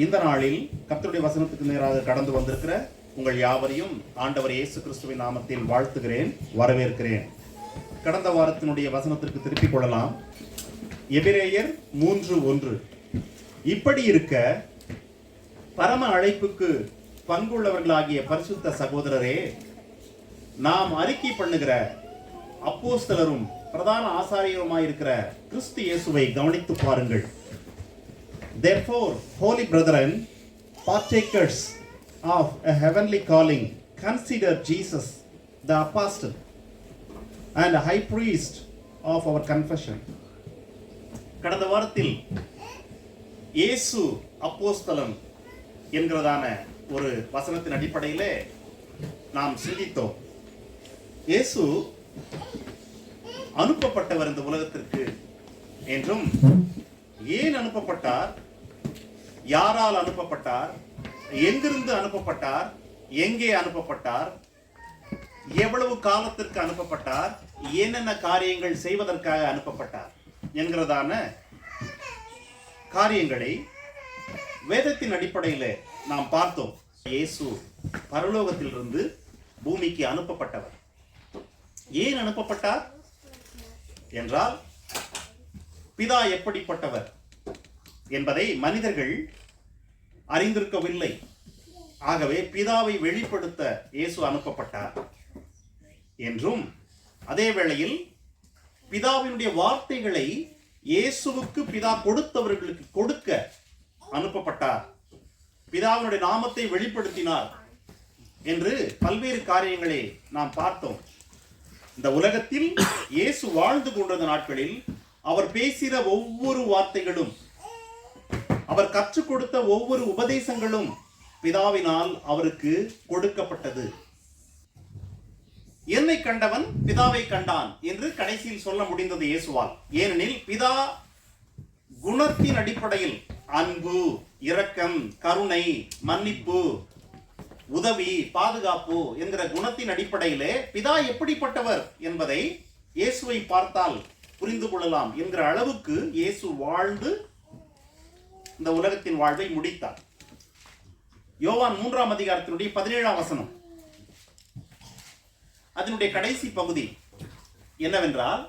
இந்த நாளில் கர்த்தருடைய வசனத்துக்கு நேராக கடந்து வந்திருக்கிற உங்கள் யாவரையும் ஆண்டவர் இயேசு கிறிஸ்துவின் நாமத்தில் வாழ்த்துகிறேன், வரவேற்கிறேன். கடந்த வாரத்தினுடைய வசனத்திற்கு திருப்பிக் கொள்ளலாம். எபிரேயர் 3:1. இப்படி இருக்க பரம அழைப்புக்கு பங்குள்ளவர்களாகிய பரிசுத்த சகோதரரே, நாம் அறிக்கை பண்ணுகிற அப்போஸ்தலரும் பிரதான ஆசாரியருமாயிருக்கிற கிறிஸ்து இயேசுவை கவனித்து பாருங்கள். Therefore, holy brethren, partakers of a heavenly calling, consider Jesus, the apostle and high priest of our confession. கடந்த வாரத்தில் இயேசு அப்போஸ்தலன் என்கிறதான ஒரு வசனத்தின் அடிப்படையிலே நாம் சிந்தித்தோம். இயேசு அனுப்பப்பட்டவர் இந்த உலகத்திற்கு என்றும், ஏன் அனுப்பப்பட்டார், யாரால் அனுப்பப்பட்டார், எங்கிருந்து அனுப்பப்பட்டார், எங்கே அனுப்பப்பட்டார், எவ்வளவு காலத்திற்கு அனுப்பப்பட்டார், என்னென்ன காரியங்கள் செய்வதற்காக அனுப்பப்பட்டார் என்கிறதான காரியங்களை வேதத்தின் அடிப்படையில் நாம் பார்த்தோம். இயேசு பரலோகத்திலிருந்து பூமிக்கு அனுப்பப்பட்டவர். ஏன் அனுப்பப்பட்டார் என்றால், பிதா எப்படிப்பட்டவர் என்பதை மனிதர்கள் அறிந்திருக்கவில்லை. ஆகவே பிதாவை வெளிப்படுத்த இயேசு அனுப்பப்பட்டார் என்றும், அதே வேளையில் பிதாவினுடைய வார்த்தைகளை இயேசுவுக்கு பிதா கொடுத்தவர்களுக்கு கொடுக்க அனுப்பப்பட்டார், பிதாவினுடைய நாமத்தை வெளிப்படுத்தினார் என்று பல்வேறு காரியங்களை நாம் பார்த்தோம். இந்த உலகத்தில் இயேசு வாழ்ந்து கொண்டிருந்த நாட்களில் அவர் பேசிற ஒவ்வொரு வார்த்தைகளும், அவர் கற்றுக் கொடுத்த ஒவ்வொரு உபதேசங்களும் பிதாவினால் அவருக்கு கொடுக்கப்பட்டது. என்னை கண்டவன் பிதாவை கண்டான் என்று கடைசியில் சொல்ல முடிந்தது இயேசுவால். ஏனெனில் பிதா குணத்தின் அடிப்படையில் அன்பு, இரக்கம், கருணை, மன்னிப்பு, உதவி, பாதுகாப்பு என்கிற குணத்தின் அடிப்படையிலே பிதா எப்படிப்பட்டவர் என்பதை இயேசுவை பார்த்தால் புரிந்து கொள்ளலாம் என்கிற அளவுக்கு இயேசு வாழ்ந்து இந்த உலகத்தின் வாழ்வை முடித்தார். யோவான் 3ஆம் அதிகாரத்தினுடைய 17ஆம் வசனம், அதனுடைய கடைசி பகுதி என்னவென்றால்,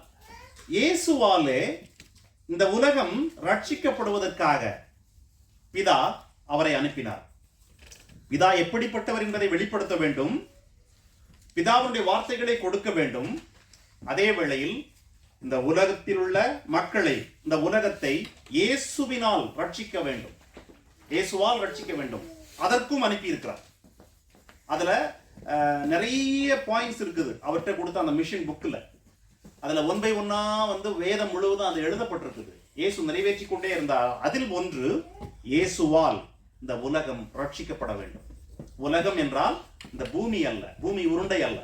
இயேசுவாலே இந்த உலகம் ரட்சிக்கப்படுவதற்காக பிதா அவரை அனுப்பினார். பிதா எப்படிப்பட்டவர் என்பதை வெளிப்படுத்த வேண்டும், பிதாவுடைய வார்த்தைகளை கொடுக்க வேண்டும். அதே வேளையில் இந்த உலகத்தில் உள்ள மக்களை, இந்த உலகத்தை இயேசுவினால் ரட்சிக்க வேண்டும், இயேசுவால் ரட்சிக்க வேண்டும். அதற்கும் அனுப்பி இருக்கிறார். அதுல நிறைய பாயிண்ட்ஸ் இருக்குது அவர்கிட்ட கொடுத்த அந்த மிஷன் புக்கில். அதுல 1 by 1 வேதம் முழுவதும் அது எழுதப்பட்டிருக்குது. இயேசு நிறைவேற்றி கொண்டே இருந்தார். அதில் ஒன்று, இயேசுவால் இந்த உலகம் ரட்சிக்கப்பட வேண்டும். உலகம் என்றால் இந்த பூமி அல்ல, பூமி உருண்டை அல்ல,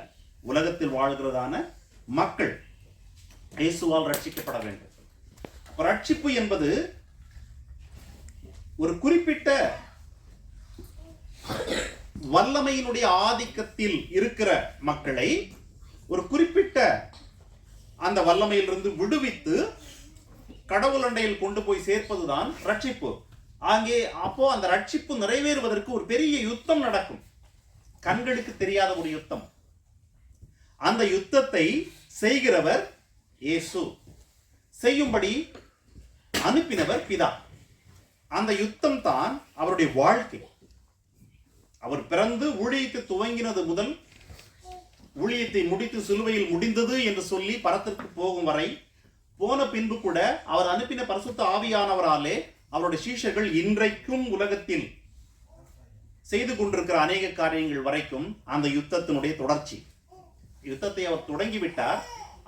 உலகத்தில் வாழ்கிறதான மக்கள் இயேசுவால் ரட்சிக்கப்பட வேண்டும். ரட்சிப்பு என்பது ஒரு குறிப்பிட்ட வல்லமையினுடைய ஆதிக்கத்தில் இருக்கிற மக்களை ஒரு குறிப்பிட்ட அந்த வல்லமையிலிருந்து விடுவித்து கடவுள் அண்டையில் கொண்டு போய் சேர்ப்பதுதான் ரட்சிப்பு. அங்கே அப்போ அந்த ரட்சிப்பு நிறைவேறுவதற்கு ஒரு பெரிய யுத்தம் நடக்கும், கண்களுக்கு தெரியாத ஒரு யுத்தம். அந்த யுத்தத்தை செய்கிறவர் இயேசு, செய்யும்படி அனுப்பினவர் பிதா. அந்த யுத்தம் தான் அவருடைய வாழ்க்கை. அவர் பிறந்து ஊழியத்தை துவங்கினது முதல் ஊழியத்தை முடித்து சிலுவையில் முடிந்தது என்று சொல்லி பரத்திற்கு போகும் வரை, போன பின்பு கூட அவர் அனுப்பின பரிசுத்த ஆவியானவராலே அவருடைய சீஷர்கள் இன்றைக்கும் உலகத்தில் செய்து கொண்டிருக்கிற அநேக காரியங்கள் வரைக்கும் அந்த யுத்தத்தினுடைய தொடர்ச்சி. யுத்தத்தை அவர் தொடங்கிவிட்டார்,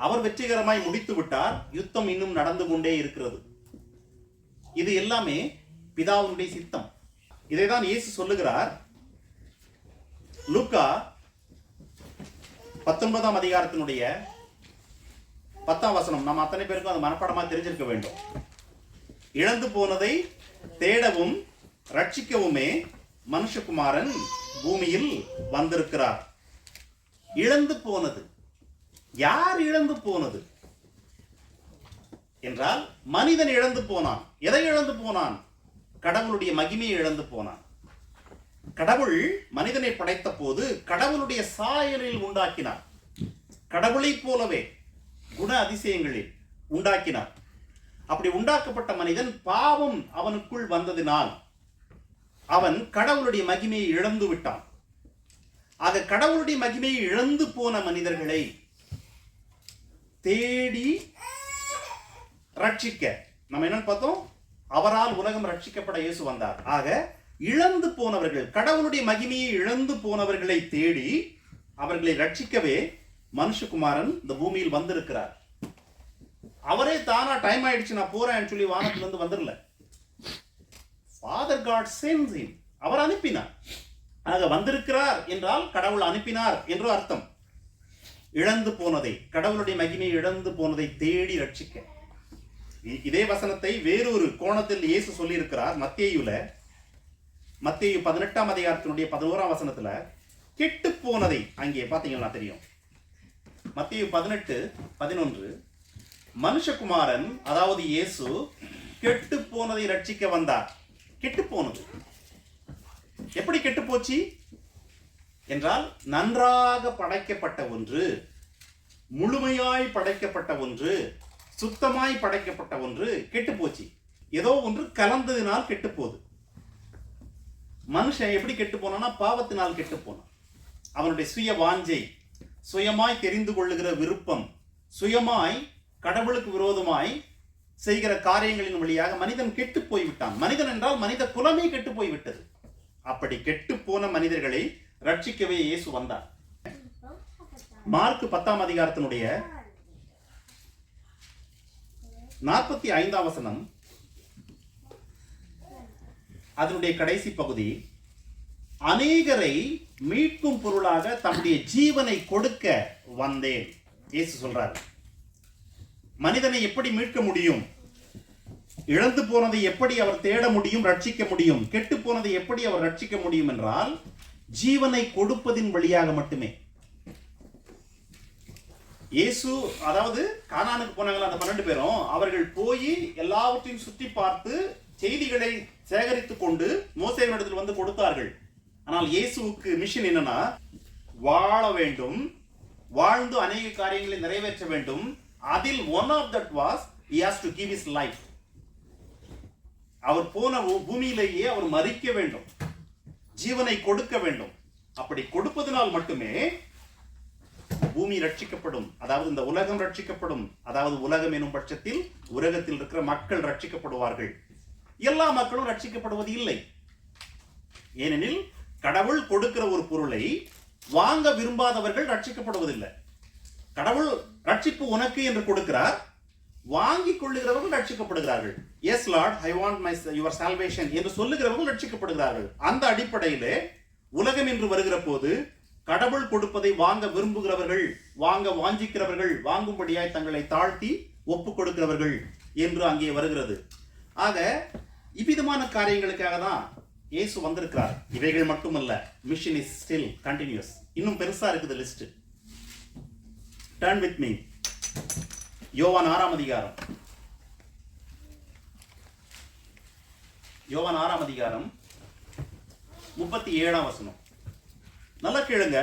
அவர் வெற்றிகரமாய் முடித்து விட்டார், யுத்தம் இன்னும் நடந்து கொண்டே இருக்கிறது. இது எல்லாமே பிதாவுடைய சித்தம். இதைதான் இயேசு சொல்லுகிறார். லூக்கா 19ஆம் அதிகாரத்தினுடைய 10ஆம் வசனம் நம்ம அத்தனை பேருக்கும் அது மனப்பாடமா தெரிஞ்சிருக்க வேண்டும். இழந்து போனதை தேடவும் ரட்சிக்கவுமே மனுஷகுமாரன் பூமியில் வந்திருக்கிறார். இழந்து போனது, யார் இழந்து போனது என்றால் மனிதன் இழந்து போனான். எதை இழந்து போனான்? கடவுளுடைய மகிமையை இழந்து போனான். கடவுள் மனிதனை படைத்த போது கடவுளுடைய சாயலில் உண்டாக்கினார். கடவுளைப் போலவே குண அதிசயங்களில் உண்டாக்கினார். அப்படி உண்டாக்கப்பட்ட மனிதன் பாவம் அவனுக்குள் வந்ததினால் அவன் கடவுளுடைய மகிமையை இழந்து விட்டான். ஆக கடவுளுடைய மகிமையை இழந்து போன மனிதர்களை தேடி ரட்சிக்க நம்ம என்னன்னு பார்த்தோம், அவரால் உலகம் ரட்சிக்கப்பட இயேசு வந்தார். ஆக இழந்து போனவர்கள், கடவுளுடைய மகிமையை இழந்து போனவர்களை தேடி அவர்களை ரட்சிக்கவே மனுஷகுமாரன் இந்த பூமியில் வந்திருக்கிறார். அவரே தானா டைம் ஆயிடுச்சு நான் போறேன்னு சொல்லி வானத்திலிருந்து வந்துடல. Father God sends him. அவர் அனுப்பினார். ஆக வந்திருக்கிறார் என்றால் கடவுள் அனுப்பினார் என்று அர்த்தம். இழந்து போனதை, கடவுளுடைய மகிமையை இழந்து போனதை தேடி ரட்சிக்க. இதே வசனத்தை வேறொரு கோணத்தில் இயேசு சொல்லி இருக்கிறார். மத்தேயு 18ஆம் அதிகாரத்தினுடைய 11ஆம் வசனத்துல கெட்டு போனதை, அங்கே பாத்தீங்கன்னா தெரியும். மத்தேயு 18:11 மனுஷகுமாரன் அதாவது இயேசு கெட்டு போனதை ரட்சிக்க வந்தார். கெட்டு போனது எப்படி கெட்டு போச்சு என்றால், நன்றாக படைக்கப்பட்ட ஒன்று, முழுமையாய் படைக்கப்பட்ட ஒன்று, சுத்தமாய் படைக்கப்பட்ட ஒன்று கெட்டு போச்சு. ஏதோ ஒன்று கலந்ததினால் கெட்டு போகுது. மனுஷன் எப்படி கெட்டு போனான்னா பாவத்தினால் கெட்டு போனான். அவனுடைய சுய வாஞ்சை, சுயமாய் தெரிந்து கொள்ளுகிற விருப்பம், சுயமாய் கடவுளுக்கு விரோதமாய் செய்கிற காரியங்களின் வழியாக மனிதன் கெட்டு போய்விட்டான். மனிதன் என்றால் மனித குலமே கெட்டு போய்விட்டது. அப்படி கெட்டு போன மனிதர்களை ரட்சிக்கவே இயேசு வந்தார். மார்க் 10ஆம் அதிகாரத்தினுடைய 45ஆம் வசனம், அதனுடைய கடைசி பகுதி, அநேகரை மீட்கும் பொருளாக தம்முடைய ஜீவனை கொடுக்க வந்தேன் இயேசு சொல்றார். மனிதனை எப்படி மீட்க முடியும்? இழந்து போனதை எப்படி அவர் தேட முடியும், ரட்சிக்க முடியும்? கெட்டு போனதை எப்படி அவர் ரட்சிக்க முடியும் என்றால் ஜீவனை கொடுப்பதின் வழியாக மட்டுமே. இயேசு, அதாவது கானானுக்கு போனாங்களா அந்த 12 பேரும், அவர்கள் போய் எல்லாவற்றையும் சுற்றி பார்த்து செய்திகளை சேகரித்துக் கொண்டு மோசேவினிடத்தில் வந்து கொடுத்தார்கள். ஆனால் இயேசுவுக்கு மிஷன் என்னன்னா, வாழ வேண்டும், வாழ்ந்து அநேக காரியங்களை நிறைவேற்ற வேண்டும். அதில் one of that was he has to give his life. அவர் போன பூமியிலேயே அவர் மரிக்க வேண்டும், ஜீவனை கொடுக்க வேண்டும். அப்படி கொடுப்பதனால் மட்டுமே பூமி ரட்சிக்கப்படும், அதாவது இந்த உலகம் ரட்சிக்கப்படும். அதாவது உலகம் எனும் பட்சத்தில் உலகத்தில் இருக்கிற மக்கள் ரட்சிக்கப்படுவார்கள். எல்லா மக்களும் ரட்சிக்கப்படுவது இல்லை. ஏனெனில் கடவுள் கொடுக்கிற ஒரு பொருளை வாங்க விரும்பாதவர்கள் ரட்சிக்கப்படுவதில்லை. கடவுள் ரட்சிப்பு உனக்கு என்று கொடுக்கிறார், வாங்கிக் கொள்ளுகிறவர்கள் ரட்சிக்கப்படுகிறார்கள். Yes Lord, I want your salvation என்று சொல்லுகிறவர்கள் ரட்சிக்கப்படுகிறார்கள். அந்த அடிப்படையிலே உலகம் என்று வருகிற போது கடவுள் கொடுப்பதை வாங்க விரும்புகிறவர்கள், வாங்க வாஞ்சிக்கிறவர்கள், வாங்கும்படியாய் தங்களை தாழ்த்தி ஒப்புக் கொடுக்கிறவர்கள் என்று அங்கே வருகிறது. ஆக இவ்விதமான காரியங்களுக்காக தான் இயேசு வந்திருக்கிறார். இவைகள் மட்டுமல்ல, மிஷன் இஸ் ஸ்டில் கண்டினியூஸ். இன்னும் பெருசா இருக்குது லிஸ்ட். Turn with me. யோவான் 6ஆம் அதிகாரம். யோவான் 6ஆம் அதிகாரம் 37ஆம் வசனம். நல்லா கேளுங்க.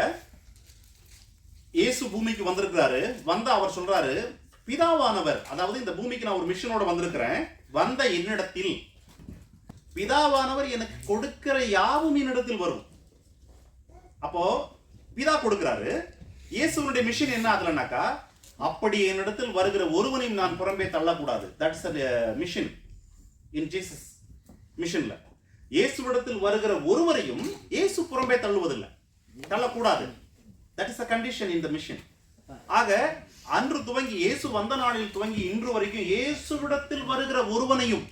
இயேசு பூமிக்கு வந்திருக்கிறாரு. வந்த அவர் சொல்றாரு, பிதாவானவர், அதாவது இந்த பூமிக்கு நான் ஒரு மிஷனோட வந்திருக்கிறேன், வந்த என்னிடத்தில் பிதாவானவர் எனக்கு கொடுக்கிற யாவும் என்னிடத்தில் வரும். அப்போ பிதா கொடுக்கிறாரு. இயேசுனுடைய மிஷன் என்ன அதுலனாக்கா, அப்படி என்னிடத்தில் வருகிற ஒருவனையும் நான் புறம்பே தள்ளக்கூடாது. That's a mission in Jesus மிஷன்ல. இயேசுவிடத்தில் வருகிற ஒருவரையும் இயேசு புறம்பே தள்ளுவதில்லை, தள்ளக்கூடாது. That is a condition in the mission. ஆக அன்று துவங்கி, இயேசு வந்த நாளில் துவங்கி இன்று வரைக்கும் இயேசுவிடத்தில் வருகிற ஒருவனையும்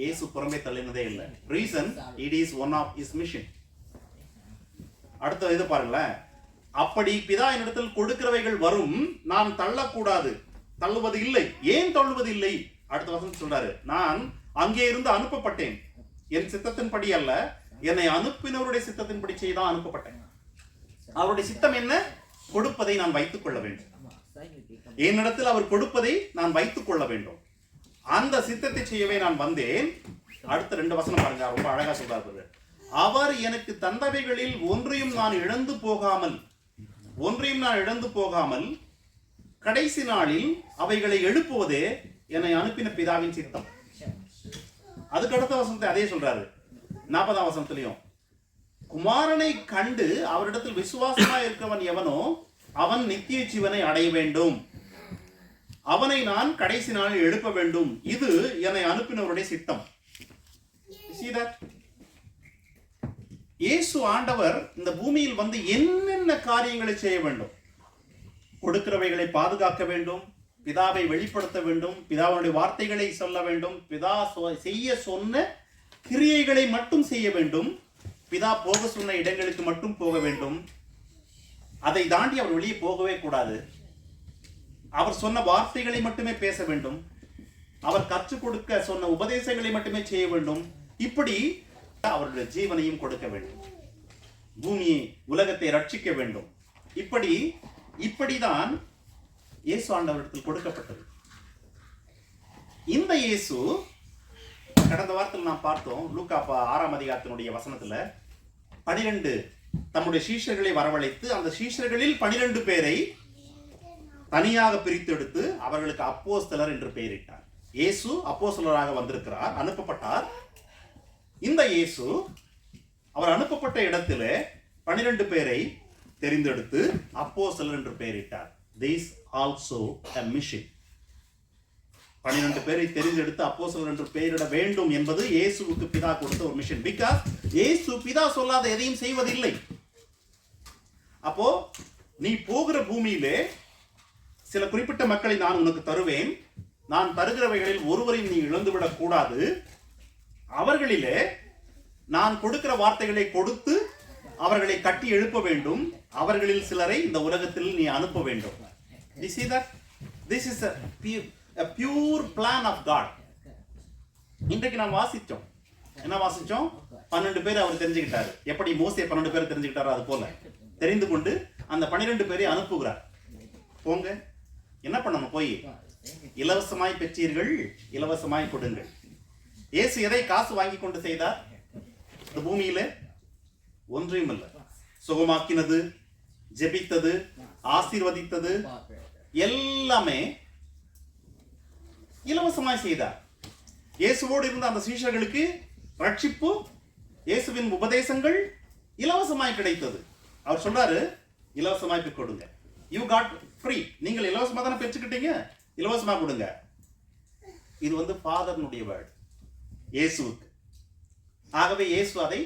இயேசு புறம்பே தள்ளினதே இல்லை. Reason, it is one of his mission. அடுத்த இது பாருங்களேன். அப்படி பிதா என்னிடத்தில் கொடுக்கிறவைகள் வரும், நான் தள்ளக்கூடாது, தள்ளுவது இல்லை. ஏன் தள்ளுவது இல்லை? அடுத்த வசனம் சொல்றாரு, நான் அங்கே இருந்து அனுப்பப்பட்டேன், என் சித்தத்தின்படி அல்ல, என்னை அனுப்பினவருடைய சித்தத்தின்படி செய்தான் அனுப்பப்பட்டேன். அவருடைய சித்தம் என்ன? கொடுப்பதை நான் வைத்துக் கொள்ள வேண்டும். என்னிடத்தில் அவர் கொடுப்பதை நான் வைத்துக் கொள்ள வேண்டும். அந்த சித்தத்தை செய்யவே நான் வந்தேன். அடுத்த 2 வசனம் பாருங்க, ரொம்ப அழகா சொல்றாரு. அவர் எனக்கு தந்தவைகளில் ஒன்றையும் நான் இழந்து போகாமல் கடைசி நாளில் அவைகளை எழுப்புவதே என்னை அனுப்பின பிதாவின் சித்தம். அதுக்கு அடுத்த வசனத்தை அதே சொல்றாரு 40ஆம் வசனத்திலையும், குமாரனை கண்டு அவரிடத்தில் விசுவாசமாய் இருக்கிறவன் எவனோ அவன் நித்திய ஜீவனை அடைய வேண்டும், அவனை நான் கடைசி நாளில் எழுப்ப வேண்டும், இது என்னை அனுப்பினவருடைய சித்தம். இயேசு ஆண்டவர் இந்த பூமியில் வந்து என்னென்ன காரியங்களை செய்ய வேண்டும்? கொடுக்கிறவைகளை பாதுகாக்க வேண்டும், பிதாவை வெளிப்படுத்த வேண்டும், பிதாவுடைய வார்த்தைகளை சொல்ல வேண்டும், பிதா செய்ய சொன்ன கிரியைகளை மட்டும் செய்ய வேண்டும், பிதா போக சொன்ன இடங்களுக்கு மட்டும் போக வேண்டும். அதை தாண்டி அவர் வெளியே போகவே கூடாது. அவர் சொன்ன வார்த்தைகளை மட்டுமே பேச வேண்டும், அவர் கற்றுக் கொடுக்க சொன்ன உபதேசங்களை மட்டுமே செய்ய வேண்டும். இப்படி அவருடைய ஜீவனையும் கொடுக்க வேண்டும், பூமியை உலகத்தை ரட்சிக்க வேண்டும். இப்படிதான் இயேசு ஆண்டவரிடத்தில் கொடுக்கப்பட்டது. இந்த இயேசு கடந்த வாரத்தில் நாம் பார்த்தோம், லூக்கா 6ஆம் அதிகாரத்தினுடைய வசனத்துல 12 தம்முடைய சீஷர்களை வரவழைத்து அந்த சீஷர்களில் 12 பேரை தனியாக பிரித்தெடுத்து அவர்களுக்கு அப்போஸ்தலர் என்று பெயரிட்டார். இயேசு அப்போஸ்தலராக வந்திருக்கிறார், அனுப்பப்பட்டார். இந்த இயேசு அவர் அனுப்பப்பட்ட இடத்துல 12 பேரை தெரிந்தெடுத்து அப்போஸ்தலர் என்று பெயரிட்டார். This also a mission. 12 பேரை தெரிந்தெடுத்து அப்போஸ்தலர் என்று பெயரிட வேண்டும் என்பது இயேசுவுக்கு பிதா கொடுத்த ஒரு மிஷன். பிகாஸ் இயேசு பிதா சொல்லாத எதையும் செய்வதில்லை. அப்போ நீ போகிற பூமியிலே சில குறிப்பிட்ட மக்களை நான் உனக்கு தருவேன், நான் தருகிறவைகளில் ஒருவரையும் நீ இழந்துவிடக் கூடாது, அவர்களிலே நான் கொடுக்கிற வார்த்தைகளை கொடுத்து அவர்களை கட்டி எழுப்ப வேண்டும், அவர்களில் சிலரை இந்த உலகத்தில் நீ அனுப்ப வேண்டும். You see that? This is a pure plan of God. இன்றைக்கு நாம் வாசிச்சோம், என்ன வாசிச்சோம்? 12 பேர் அவர் தெரிஞ்சுக்கிட்டாரு. எப்படி மோசே 12 பேர் தெரிஞ்சுக்கிட்டாரோ அது போல தெரிந்து கொண்டு அந்த 12 பேரை அனுப்புகிறார். போங்க, என்ன பண்ணணும்? போய் இலவசமாய் பெற்றீர்கள், இலவசமாய் கொடுங்கள். இயேசு எதை காசு வாங்கி கொண்டு செய்தார்? இந்த பூமியில ஒன்றையும் இல்லை. சுகமாக்கினது, ஜெபித்தது, ஆசீர்வதித்தது எல்லாமே இலவசமாய் செய்தார். இயேசுவோடு இருந்த அந்த சீஷர்களுக்கு ரட்சிப்பு, இயேசுவின் உபதேசங்கள் இலவசமாய் கிடைத்தது. அவர் சொல்றாரு, இலவசமாய் கொடுங்க. You got free. நீங்கள் இலவசமா தானே பெற்றுக்கிட்டீங்க, இலவசமா கொடுங்க. இது வந்து ஃபாதர்னுடைய வேர்ட் இயேசுவுக்கு. ஆகவே இயேசு அதை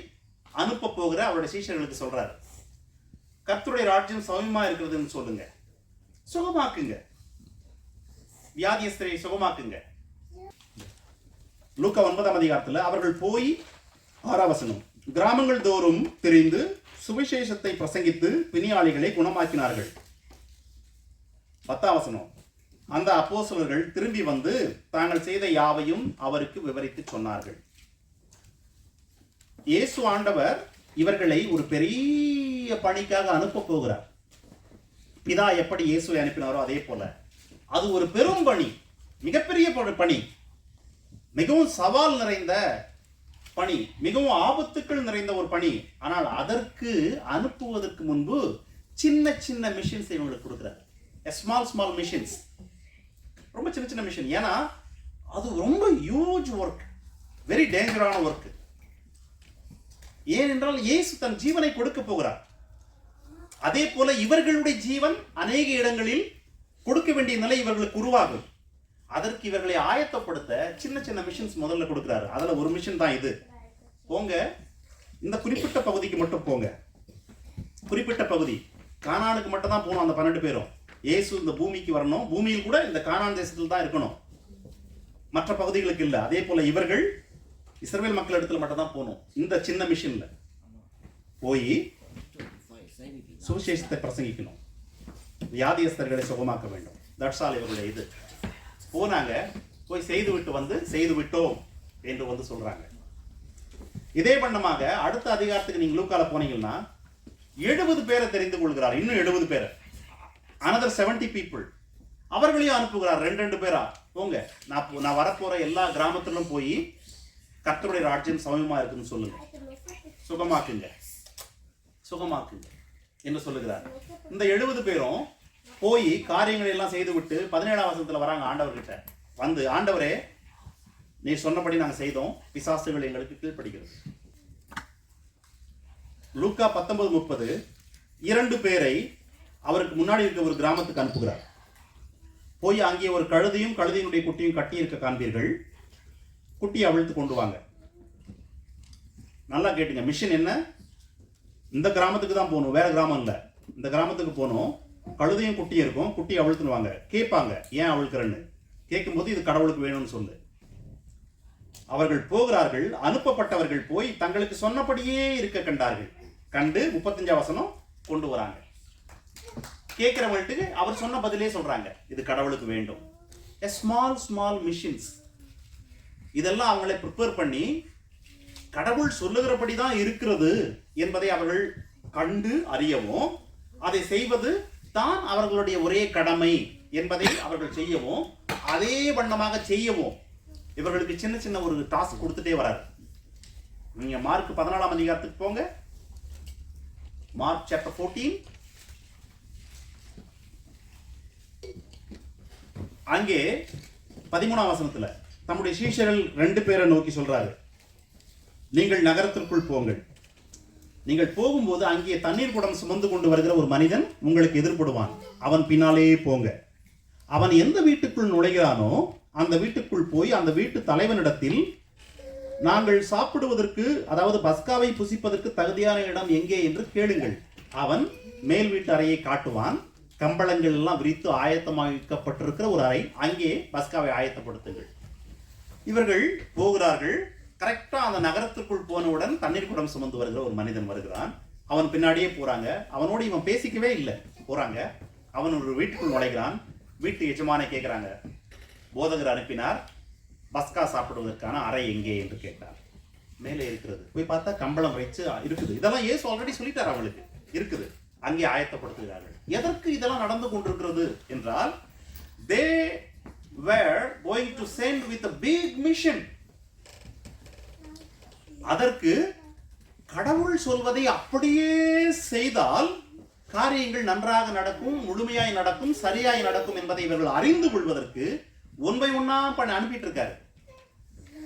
அனுப்ப போகிற அவருடைய சீஷர்களுக்கு சொல்றாரு, கர்த்தருடைய ராஜ்யம் சமயமா இருக்கிறதுன்னு சொல்லுங்க, சுகமாக்குங்க, வியாதியஸ்தரை சுகமாக்குங்க. லூக்கா 9ஆம் அதிகாரத்தில் அவர்கள் போய் 6ஆம் வசனம், கிராமங்கள் தோறும் திரிந்து சுவிசேஷத்தை பிரசங்கித்து பிணியாளிகளை குணமாக்கினார்கள். 10ஆம் வசனம், அந்த அப்போஸ்தலர்கள் திரும்பி வந்து தாங்கள் செய்த யாவையும் அவருக்கு விவரித்து சொன்னார்கள். இயேசு ஆண்டவர் இவர்களை ஒரு பெரிய பணிக்காக அனுப்ப போகிறார். பிதா எப்படி இயேசுவை அனுப்பினாரோ அதே போல அது ஒரு பெரும் பணி, மிகப்பெரிய பணி, மிகவும் சவால் நிறைந்த பணி, மிகவும் ஆபத்துக்கள் நிறைந்த ஒரு பணி. ஆனால் அதற்கு அனுப்புவதற்கு முன்பு சின்ன சின்ன மிஷன்ஸ் இவங்களுக்கு கொடுக்கிறார். ஸ்மால் மிஷன்ஸ், ரொம்ப சின்ன சின்ன மிஷன். ஏன்னா அது ரொம்ப ஹியூஜ் ஒர்க், வெரி டேஞ்சரான ஒர்க். ஏனென்றால் இயேசு தன் ஜீவனை கொடுக்க போகிறார். அதே போல இவர்களுடைய ஜீவன் அநேக இடங்களில் கொடுக்க வேண்டிய நிலை இவர்களுக்கு உருவாகும். அதற்கு இவர்களை ஆயத்தப்படுத்த சின்ன சின்ன மிஷன்ஸ் முதல்ல கொடுக்கிறாரு. அதுல ஒரு மிஷன் தான் இது. போங்க, இந்த குறிப்பிட்ட பகுதிக்கு மட்டும் போங்க. குறிப்பிட்ட பகுதி கானானுக்கு மட்டும் தான் போகணும். அந்த 12 பேரும் இயேசு இந்த பூமிக்கு வரணும், பூமியில் கூட இந்த கானான் தேசத்தில் தான் இருக்கணும், மற்ற பகுதிகளுக்கு இல்லை. அதே போல இவர்கள் இஸ்ரவேல் மக்கள் இடத்துல மட்டும் தான் போகணும். இந்த சின்ன மிஷன்ல போய் சுவிசேஷத்தை பிரசங்கிக்கணும், வியாதியஸ்தர்களை சுகமாக்க வேண்டும். தட்ஸ் ஆல் இவர்களுடைய இது. போனாங்க, போய் செய்து விட்டு வந்து செய்து விட்டோம் என்று வந்து சொல்றாங்க. இதே வண்ணமாக அடுத்த அதிகாரத்துக்கு நீங்க லூக்கால போனீங்கன்னா 70 பேரை தெரிந்து கொள்கிறார். இன்னும் 70 பேரை, another 70 people அவர்களையும் அனுப்புகிறார். 2 பேரா போங்க, நான் வரப்போற எல்லா கிராமத்திலும் போய் கர்த்தருடைய ராஜ்யம் சமயமா இருக்குன்னு சொல்லுங்க, சுகமாக்குங்க சுகமாக்குங்க என்று சொல்லுகிறார். இந்த 70 பேரும் போய் காரியங்களை எல்லாம் செய்து விட்டு 17ஆம் வசனத்துல வராங்க ஆண்டவர்கிட்ட. வந்து, ஆண்டவரே நீ சொன்னபடி நாங்கள் செய்தோம், பிசாசுகள் எங்களுக்கு கீழ்ப்படுகிறது. லூக்கா 19:30 2 பேரை அவருக்கு முன்னாடி இருக்க ஒரு கிராமத்துக்கு அனுப்புகிறார். போய் அங்கே ஒரு கழுதையும் கழுதையினுடைய குட்டியும் கட்டி இருக்க காண்பீர்கள், குட்டியை அவிழ்த்து கொண்டு வாங்க. நல்லா கேட்டுங்க, மிஷன் என்ன? இந்த கிராமத்துக்கு தான் போகணும், வேற கிராமம் இல்லை. இந்த கிராமத்துக்கு போகணும், கழுதையும் குட்டியும் இருக்கும், குட்டியை அவிழ்த்துனுவாங்க. கேட்பாங்க, ஏன் அவிழ்க்கிறேன்னு. கேட்கும்போது இது கடவுளுக்கு வேணும்னு சொல்லு. அவர்கள் போகிறார்கள். அனுப்பப்பட்டவர்கள் போய் தங்களுக்கு சொன்னபடியே இருக்க கண்டார்கள். கண்டு 35ஆம் வசனம் கொண்டு வராங்க. கேட்கிறவங்களுக்கு அவர் சொன்ன பதிலே சொல்றாங்க, இது கடவுளுக்கு வேண்டும். a small missions. இதெல்லாம் அவங்களை ப்ரிப்பேர் பண்ணி கடவுள் சொல்லுகிறபடி தான் இருக்கிறது என்பதை அவர்கள் கண்டு அறியவும், அதை செய்வது தான் அவர்களுடைய ஒரே கடமை என்பதை அவர்கள் செய்யவும், அதே வண்ணமாக செய்யவும் இவர்களுக்கு சின்ன சின்ன ஒரு டாஸ்க் கொடுத்துட்டே வராரு. நீங்க மார்க் 14ஆம் அதிகாரத்துக்கு போங்க. Mark chapter 14. அங்கே 13ஆம் வசனத்துல தம்முடைய சீஷர்கள் 2 பேரை நோக்கி சொல்றாரு, நீங்கள் நகரத்திற்குள் போங்கள். நீங்கள் போகும்போது அங்கே தண்ணீர் குடம் சுமந்து கொண்டு வருகிற ஒரு மனிதன் உங்களுக்கு எதிர்படுவான், அவன் பின்னாலே போங்க. அவன் எந்த வீட்டுக்குள் நுழைகிறானோ அந்த வீட்டுக்குள் போய் அந்த வீட்டு தலைவனிடத்தில், நாங்கள் சாப்பிடுவதற்கு, அதாவது பஸ்காவை புசிப்பதற்கு தகுதியான இடம் எங்கே என்று கேளுங்கள். அவன் மேல் வீட்டு அறையை காட்டுவான். கம்பளங்கள் எல்லாம் விரித்து ஆயத்தமாக்கப்பட்டிருக்கிற ஒரு அறை, அங்கே பஸ்காவை ஆயத்தப்படுத்துங்கள். இவர்கள் போகிறார்கள். கரெக்டா அந்த நகரத்திற்குள் போனவுடன் தண்ணீர் குடம் சுமந்து வருகிற ஒரு மனிதன் வருகிறான். அவன் பின்னாடியே போறாங்க. அவனோடு இவன் பேசிக்கவே இல்லை. போறாங்க. அவன் ஒரு வீட்டுக்குள் நுழைகிறான். வீட்டு எஜமானை கேட்கிறாங்க, போதகர் அனுப்பினார், பஸ்கா சாப்பிடுவதற்கான அறை எங்கே என்று கேட்டார். மேலே இருக்கிறது. போய் பார்த்தா கம்பளம் வைச்சு இருக்குது. இதெல்லாம் இயேசு ஆல்ரெடி சொல்லிட்டார், அவங்களுக்கு இருக்குது. அங்கே ஆயத்தப்படுத்துகிறார்கள். எதற்கு இதெல்லாம் நடந்து கொண்டிருக்கிறது என்றால், they were going to send with a big mission. அதற்கு கடவுள் சொல்வதை அப்படியே செய்தால் காரியங்கள் நன்றாக நடக்கும், முழுமையாய் நடக்கும், சரியாய் நடக்கும் என்பதை இவர்கள் அறிந்து கொள்வதற்கு ஒன் பை ஒன்னா அனுப்பிட்டு இருக்காரு.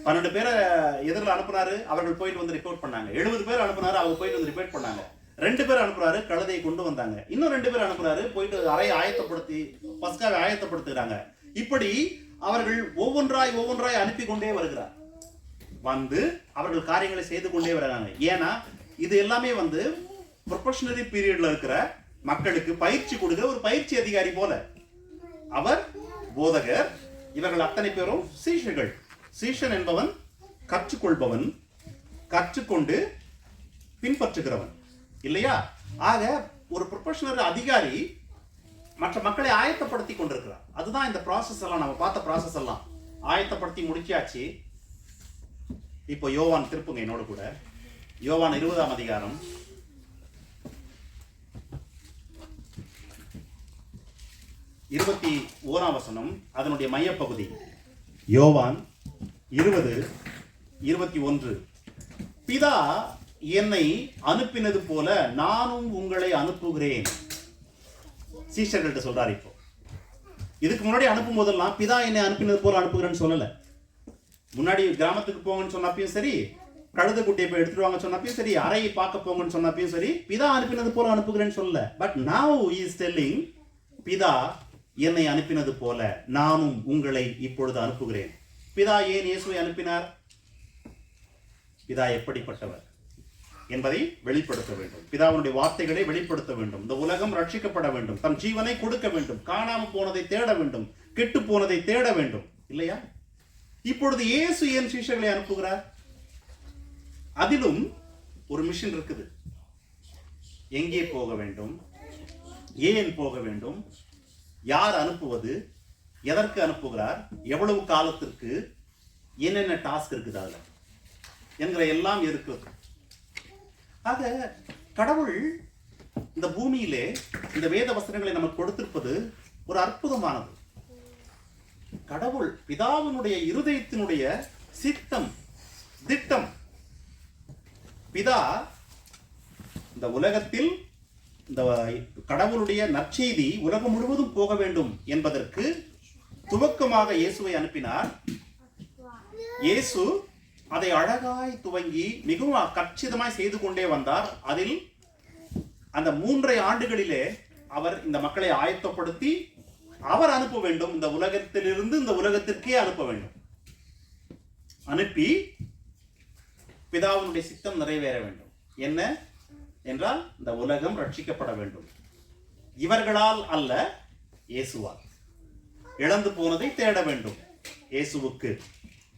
12 பேரை எதிரில் அனுப்புனாரு, அவர்கள் போயிட்டு வந்து ரிப்போர்ட் பண்ணாங்க. 70 பேர் அனுப்புனாரு, அவங்க போயிட்டு வந்து ரிப்போர்ட் பண்ணாங்க. 2 பேர் அனுப்புறாரு, கழுதையை கொண்டு வந்தாங்க. இன்னும் 2 பேர் அனுப்புறாரு, போயிட்டு அறையை ஆயத்தப்படுத்தி பஸ்காவை ஆயத்தப்படுத்துகிறாங்க. இப்படி அவர்கள் ஒவ்வொன்றாய் அனுப்பி கொண்டே வருகிறார். வந்து அவர்கள் காரியங்களை செய்து கொண்டே வராங்க. ஏன்னா இது எல்லாமே வந்து ப்ரொபஷனரி பீரியட்ல இருக்கிற மக்களுக்கு பயிற்சி கொடுக்கிற ஒரு பயிற்சி அதிகாரி போல. அவர் போதகர், இவர்கள் அத்தனை பேரும் சீஷர்கள். சீஷன் என்பவன் கற்றுக்கொள்பவன், கற்றுக்கொண்டு பின்பற்றுகிறவன் இல்லையா? ஆக ஒரு ப்ரொபஷனல் அதிகாரி மற்ற மக்களை ஆயத்தப்படுத்தி கொண்டிருக்கிறார். அதுதான் இந்த ப்ராசஸ் எல்லாம், நம்ம பார்த்த ப்ராசஸ் எல்லாம் ஆயத்தப்படுத்தி முடிச்சாச்சு. இப்போ யோவான் திருப்புங்க என்னோட கூட. யோவான் 20ஆம் அதிகாரம் 21ஆம் வசனம், அதனுடைய மையப்பகுதி. யோவான் 20:21. பிதா என்னை அனுப்பினது போல நானும் உங்களை அனுப்புகிறேன். சீஷர்கள்ட்ட சொல்றாரு. இப்போ இதுக்கு முன்னாடி அனுப்பும் போதெல்லாம் பிதா என்னை அனுப்பினது போல அனுப்புகிறேன்னு சொல்லல. முன்னாடி கிராமத்துக்கு போங்கன்னு சொன்னப்பையும் சரி, கழுத குட்டியை போய் எடுத்துட்டு வாங்க சொன்னப்பையும் சரி, அறையை பார்க்க போங்கன்னு சொன்னப்பையும் சரி, பிதா அனுப்பினது போல அனுப்புகிறேன்னு சொல்லல. But now he is telling, பிதா என்னை அனுப்பினது போல நானும் உங்களை இப்பொழுது அனுப்புகிறேன். பிதா ஏன் இயேசுவை அனுப்பினார்? பிதா எப்படிப்பட்டவர் என்பதை வெளிப்படுத்த வேண்டும். பிதாவுடைய வார்த்தைகளை வெளிப்படுத்த வேண்டும். இந்த உலகம் ரட்சிக்கப்பட வேண்டும், தன் ஜீவனை கொடுக்க வேண்டும், காணாமல் போனதை தேட வேண்டும், கெட்டு போனதை தேட வேண்டும் இல்லையா? இப்பொழுது இயேசு ஏன் சீஷர்களை அனுப்புகிறார்? அதிலும் ஒரு மிஷன் இருக்குது. எங்கே போக வேண்டும், ஏன் போக வேண்டும், யார் அனுப்புவது, எதற்கு அனுப்புகிறார், எவ்வளவு காலத்திற்கு, என்னென்ன டாஸ்க் இருக்குது அதுல என்கிற எல்லாம் இருக்குது. ஆக கடவுள் இந்த பூமியிலே இந்த வேத வசனங்களை நமக்கு கொடுத்திருப்பது ஒரு அற்புதமானது. கடவுள் பிதாவினுடைய இருதயத்தினுடைய சித்தம் திட்டம். பிதா இந்த உலகத்தில் இந்த கடவுளுடைய நற்செய்தி உலகம் முழுவதும் போக வேண்டும் என்பதற்கு துவக்கமாக இயேசுவை அனுப்பினார். இயேசு அதை அழகாய் துவங்கி மிகவும் கச்சிதமாய் செய்து கொண்டே வந்தார். அதில் அந்த 3.5 ஆண்டுகளிலே அவர் இந்த மக்களை ஆயத்தப்படுத்தி அவர் அனுப்ப வேண்டும். இந்த உலகத்திலிருந்து இந்த உலகத்திற்கே அனுப்ப வேண்டும். அனுப்பி பிதாவினுடைய சித்தம் நிறைவேற வேண்டும். என்ன என்றால் இந்த உலகம் ரட்சிக்கப்பட வேண்டும். இவர்களால் அல்ல, இயேசுவால். இழந்து போனதை தேட வேண்டும், இயேசுவுக்கு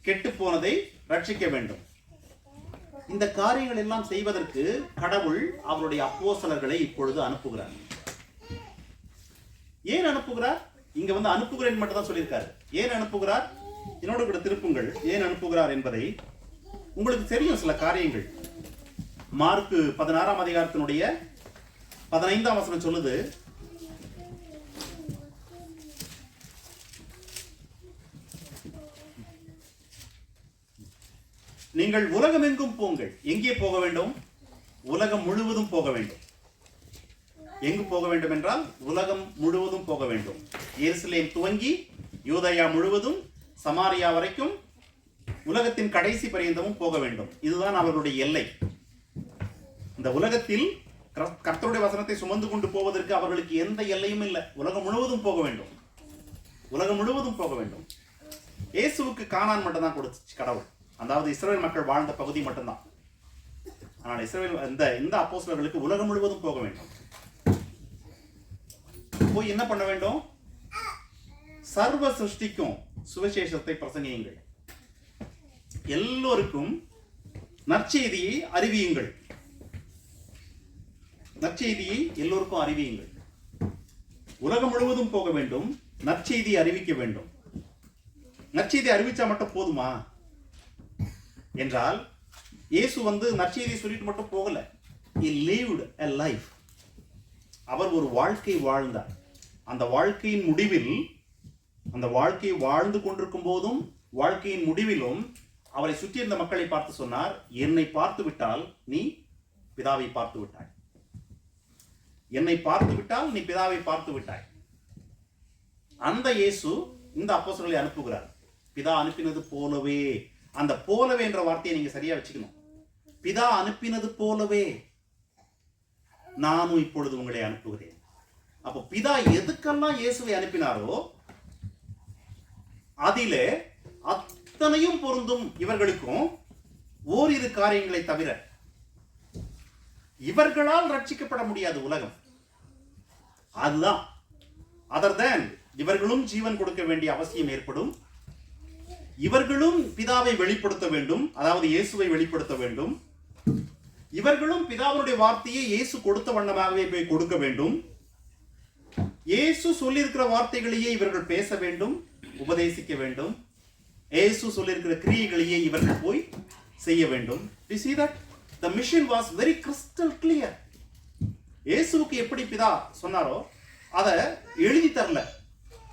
கெட்டு போனதை ரட்சிக்க வேண்டும். இந்த காரியங்கள் எல்லாம் செய்வதற்கு கடவுள் அவருடைய அப்போஸ்தலர்களை இப்பொழுது அனுப்புகிறார். ஏன் அனுப்புகிறார்? இங்க அனுப்புகிறேன் மட்டும் தான் சொல்லியிருக்காரு. ஏன் அனுப்புகிறார்? என்னோட கூட திருப்புங்கள். ஏன் அனுப்புகிறார் என்பதை உங்களுக்கு தெரியும். சில காரியங்கள் மார்க்கு 16ஆம் அதிகாரத்தினுடைய 15ஆம் வசனம் சொல்லுது, நீங்கள் உலகம் எங்கும் போங்கள். எங்கே போக வேண்டும்? உலகம் முழுவதும் போக வேண்டும். எங்கு போக வேண்டும் என்றால் உலகம் முழுவதும் போக வேண்டும். எருசலேம் துவங்கி யூதேயா முழுவதும் சமாரியா வரைக்கும் உலகத்தின் கடைசி பரியந்தமும் போக வேண்டும். இதுதான் அவர்களுடைய எல்லை. இந்த உலகத்தில் கர்த்தருடைய வசனத்தை சுமந்து கொண்டு போவதற்கு அவர்களுக்கு எந்த எல்லையும் இல்லை. உலகம் முழுவதும் போக வேண்டும். உலகம் முழுவதும் போக வேண்டும். இயேசுவுக்கு கானான் மட்டும் தான் கொடுத்துச்சு கடவுள். அதாவது இஸ்ரவேல் மக்கள் வாழ்ந்த பகுதி மட்டும்தான். ஆனால் இஸ்ரவேல் இந்த அப்போஸ்தலர்களுக்கு உலகம் முழுவதும் போக வேண்டும். போய் என்ன பண்ண வேண்டும்? சர்வ சிருஷ்டிக்கும் சுவிசேஷத்தை பிரசங்கியுங்கள். எல்லோருக்கும் நற்செய்தியை அறிவியுங்கள். நற்செய்தியை எல்லோருக்கும் அறிவியுங்கள். உலகம் முழுவதும் போக வேண்டும். நற்செய்தியை அறிவிக்க வேண்டும். நற்செய்தி அறிவிச்சா மட்டும் போதுமா என்றால், இயேசு நற்செய்தியை சொல்லிட்டு மட்டும் போகல. He lived a life. அவர் ஒரு வாழ்க்கை வாழ்ந்தார். அந்த வாழ்க்கையின் முடிவில், அந்த வாழ்க்கையை வாழ்ந்து கொண்டிருக்கும் போதும் வாழ்க்கையின் முடிவிலும் அவரை சுற்றி இருந்த மக்களை பார்த்து சொன்னார், என்னை பார்த்து விட்டால் நீ பிதாவை பார்த்து விட்டாய். என்னை பார்த்து விட்டால் நீ பிதாவை பார்த்து விட்டாய். அந்த இயேசு இந்த அப்போஸ்தலர்களை அனுப்புகிறார். பிதா அனுப்பினது போலவே. அந்த போலவே என்ற வார்த்தையை நீங்க சரியா வச்சுக்கணும். பிதா அனுப்பினது போலவே நானும் இப்பொழுது உங்களை அனுப்புகிறேன். அப்போ பிதா எதுக்கெல்லாம் இயேசுவை அனுப்பினாரோ அதிலே அத்தனையும் பொருந்தும் இவர்களுக்கும். ஓரிரு காரியங்களை தவிர இவர்களால் ரட்சிக்கப்பட முடியாது உலகம். அதுதான் அதர் தேன் இவர்களும் ஜீவன் கொடுக்க வேண்டிய அவசியம் ஏற்படும். இவர்களும் பிதாவை வெளிப்படுத்த வேண்டும், அதாவது இயேசுவை வெளிப்படுத்த வேண்டும். இவர்களும் பிதாவுடைய வார்த்தையை இயேசு கொடுத்த வண்ணமாகவே போய் கொடுக்க வேண்டும். இயேசு சொல்லியிருக்கிற வார்த்தைகளையே இவர்கள் பேச வேண்டும், உபதேசிக்க வேண்டும். இயேசு சொல்லியிருக்கிற கிரியைகளையே இவர்கள் போய் செய்ய வேண்டும். You see that? The mission was very crystal clear. இயேசுவுக்கு எப்படி பிதா சொன்னாரோ அதை எழுதி தரல,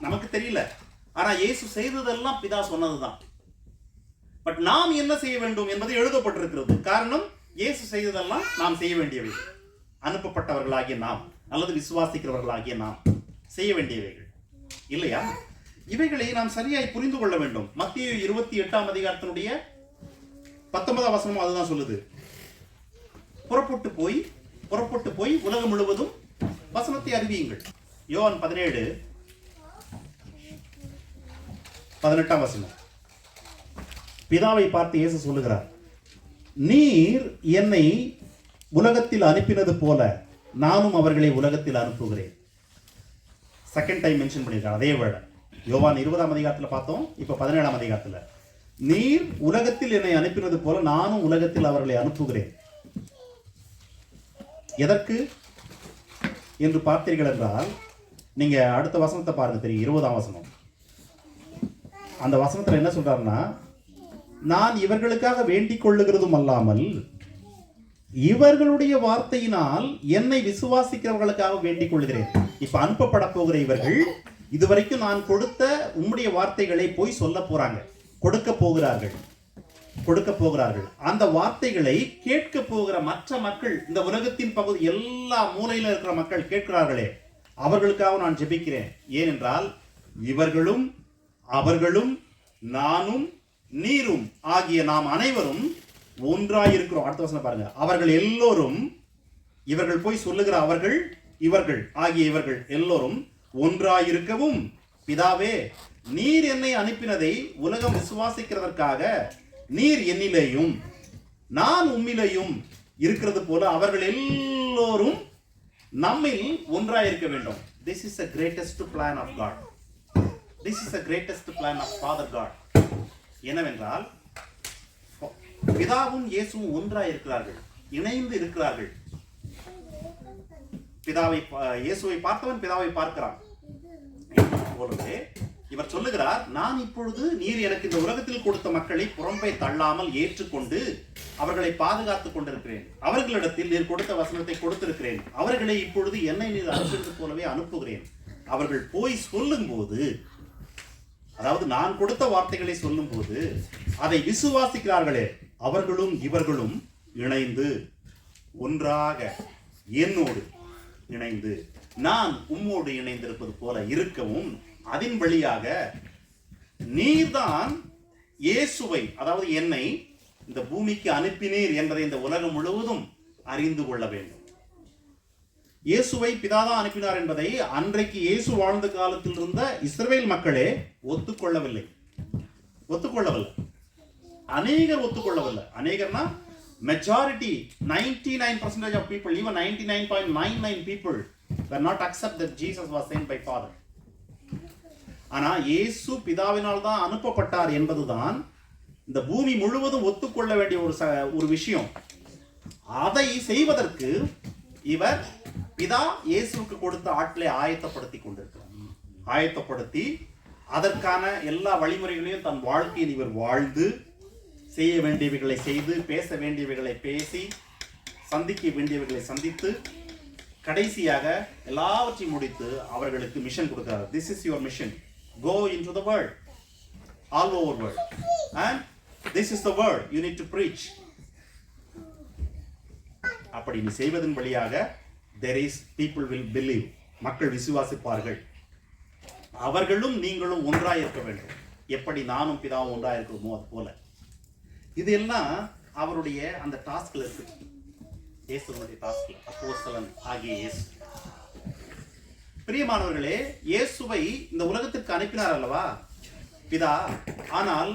நமக்கு தெரியல. ஆனா இயேசு செய்ததெல்லாம் பிதா சொன்னதுதான். பட் நாம் என்ன செய்ய வேண்டும் என்பது எழுதப்பட்டிருக்கிறது. காரணம், இயேசு செய்ததெல்லாம் நாம் செய்ய வேண்டியவை. அனுப்பப்பட்டவர்களாகிய நாம் அல்லது விசுவாசிக்கிறவர்களாகிய நாம் செய்ய வேண்டியவைகள் இல்லையா? இவைகளை நாம் சரியாய் புரிந்து கொள்ள வேண்டும். மத்தேயு 28ஆம் அதிகாரத்தினுடைய 19ஆம் வசனம் அதுதான் சொல்லுது. புறப்பட்டு போய் உலகம் முழுவதும் வசனத்தை அறிவியுங்கள். யோவான் 17:18 வசனம். பிதாவை பார்த்து இயேசு சொல்லுகிறார், நீர் என்னை உலகத்தில் அனுப்பினது போல நானும் அவர்களை உலகத்தில் அனுப்புகிறேன். செகண்ட் டைம் மென்ஷன் பண்ணியிருக்கார். அதே வேளை யோவான் 20ஆம் அதிகாரத்தில் பார்த்தோம். இப்ப 17ஆம் அதிகாரத்தில் நீர் உலகத்தில் என்னை அனுப்பினது போல நானும் உலகத்தில் அவர்களை அனுப்புகிறேன். எதற்கு என்று பார்த்தீர்கள் என்றால், நீங்க அடுத்த வசனத்தை பாருங்க, தெரியும் 20ஆம் வசனம். அந்த வசனத்துல என்ன சொல்றாருன்னா, நான் இவர்களுக்காக வேண்டிக் கொள்ளுகிறதும் அல்லாமல் இவர்களுடைய வார்த்தையினால் என்னை விசுவாசிக்கிறவர்களுக்காக வேண்டிக் கொள்கிறேன். இப்ப அனுப்பப்பட போகிற இவர்கள் இதுவரைக்கும் நான் கொடுத்த உம்முடைய வார்த்தைகளை போய் சொல்ல போறாங்க, கொடுக்க போகிறார்கள். கொடுக்க போகிறார்கள். அந்த வார்த்தைகளை கேட்க போகிற மற்ற மக்கள், இந்த உலகத்தின் பகுதி எல்லா மூலையில இருக்கிற மக்கள் கேட்கிறார்களே, அவர்களுக்காக நான் ஜெபிக்கிறேன். ஏனென்றால் இவர்களும் அவர்களும் நானும் நீரும் ஆகிய நாம் அனைவரும் ஒன்றாயிருக்கிறோம். அடுத்த வசனம் பாருங்க. அவர்கள் எல்லோரும், இவர்கள் போய் சொல்லுகிற அவர்கள், இவர்கள் ஆகிய இவர்கள் எல்லோரும் ஒன்றாயிருக்கவும், பிதாவே நீர் என்னை அனுப்பினதை உலகம் விசுவாசிக்கிறதற்காக நீர் என்னிலேயும் நான் உம்மிலேயும் இருக்கிறது போல அவர்கள் எல்லோரும் நம்மில் ஒன்றாயிருக்க வேண்டும். This is the greatest plan of God. This is the greatest plan of Father God. என்னவென்றால் பிதாவும் இயேசுவும் ஒன்றாயிருக்கிறார்கள், இணைந்து இருக்கிறார்கள். இயேசுவை பார்த்தவன் பிதாவை பார்க்கிறான் போலவே இவர் சொல்லுகிறார், நான் இப்பொழுது நீர் எனக்கு இந்த உலகத்தில் கொடுத்த மக்களை புறம்பே தள்ளாமல் ஏற்றுக்கொண்டு அவர்களை பாதுகாத்துக் கொண்டிருக்கிறேன். அவர்களிடத்தில் நீர் கொடுத்த வசனத்தை கொடுத்திருக்கிறேன். அவர்களை இப்பொழுது என்னை நீர் அனுப்புவது போலவே அனுப்புகிறேன். அவர்கள் போய் சொல்லும் போது, அதாவது நான் கொடுத்த வார்த்தைகளை சொல்லும் போது அதை விசுவாசிக்கிறார்களே, அவர்களும் இவர்களும் இணைந்து ஒன்றாக என்னோடு இணைந்து நான் உம்மோடு இணைந்திருப்பது போல இருக்கவும், அதன் வழியாக நீர்தான் இயேசுவை, அதாவது என்னை இந்த பூமிக்கு அனுப்பினீர் என்பதை இந்த உலகம் முழுவதும் அறிந்து கொள்ள வேண்டும். இயேசுவை பிதாதான் அனுப்பினார் என்பதை அன்றைக்கு இயேசு வாழ்ந்த காலத்தில் இருந்த இஸ்ரவேல் மக்களே ஒத்துக்கொள்ளவில்லை. அநேகர் ஒத்துக்கொள்ளவில்லை. அநேகர்னா majority, 99% of people, even 99.99 people were not accept that Jesus was sent by Father. ஆனா இயேசு பிதாவினால் தான் அனுப்பப்பட்டார் என்பதுதான் இந்த பூமி முழுவதும் ஒத்துக்கொள்ள வேண்டிய ஒரு விஷயம். அதை செய்வதற்கு இவர் பிதா இயேசுவுக்கு கொடுத்த ஆட்களை ஆயத்தப்படுத்தி அதற்கான எல்லா வழிமுறைகளையும் தன் வாழ்க்கையில் இவர் வாழ்ந்து, செய்ய வேண்டியவைகளை செய்து, பேச வேண்டியவைகளை பேசி, சந்திக்க வேண்டியவைகளை சந்தித்து, கடைசியாக எல்லாவற்றையும் முடித்து அவர்களுக்கு மிஷன் கொடுக்கிறார். This is your mission. Go into the world, all over world, and this is the word you need to preach. அப்படி நீ செய்வதன் வழியாக there is people will believe, மக்கள் விசுவாசிப்பார்கள். அவர்களும் நீங்களும் ஒன்றாய் இருக்க வேண்டும். எப்படி நானும் பிதாவும் ஒன்றாய் இருக்கிறோமோ அது போல. இதெல்லாம் அவருடைய அந்த டாஸ்க்ல இருக்கு. இயேசுவுடைய டாஸ்க்ல, அப்போஸ்தலன் ஆகிய இயேசு. பிரியமானவர்களே, இயேசுவை இந்த உலகத்திற்கு அனுப்பினார் அல்லவா பிதா. ஆனால்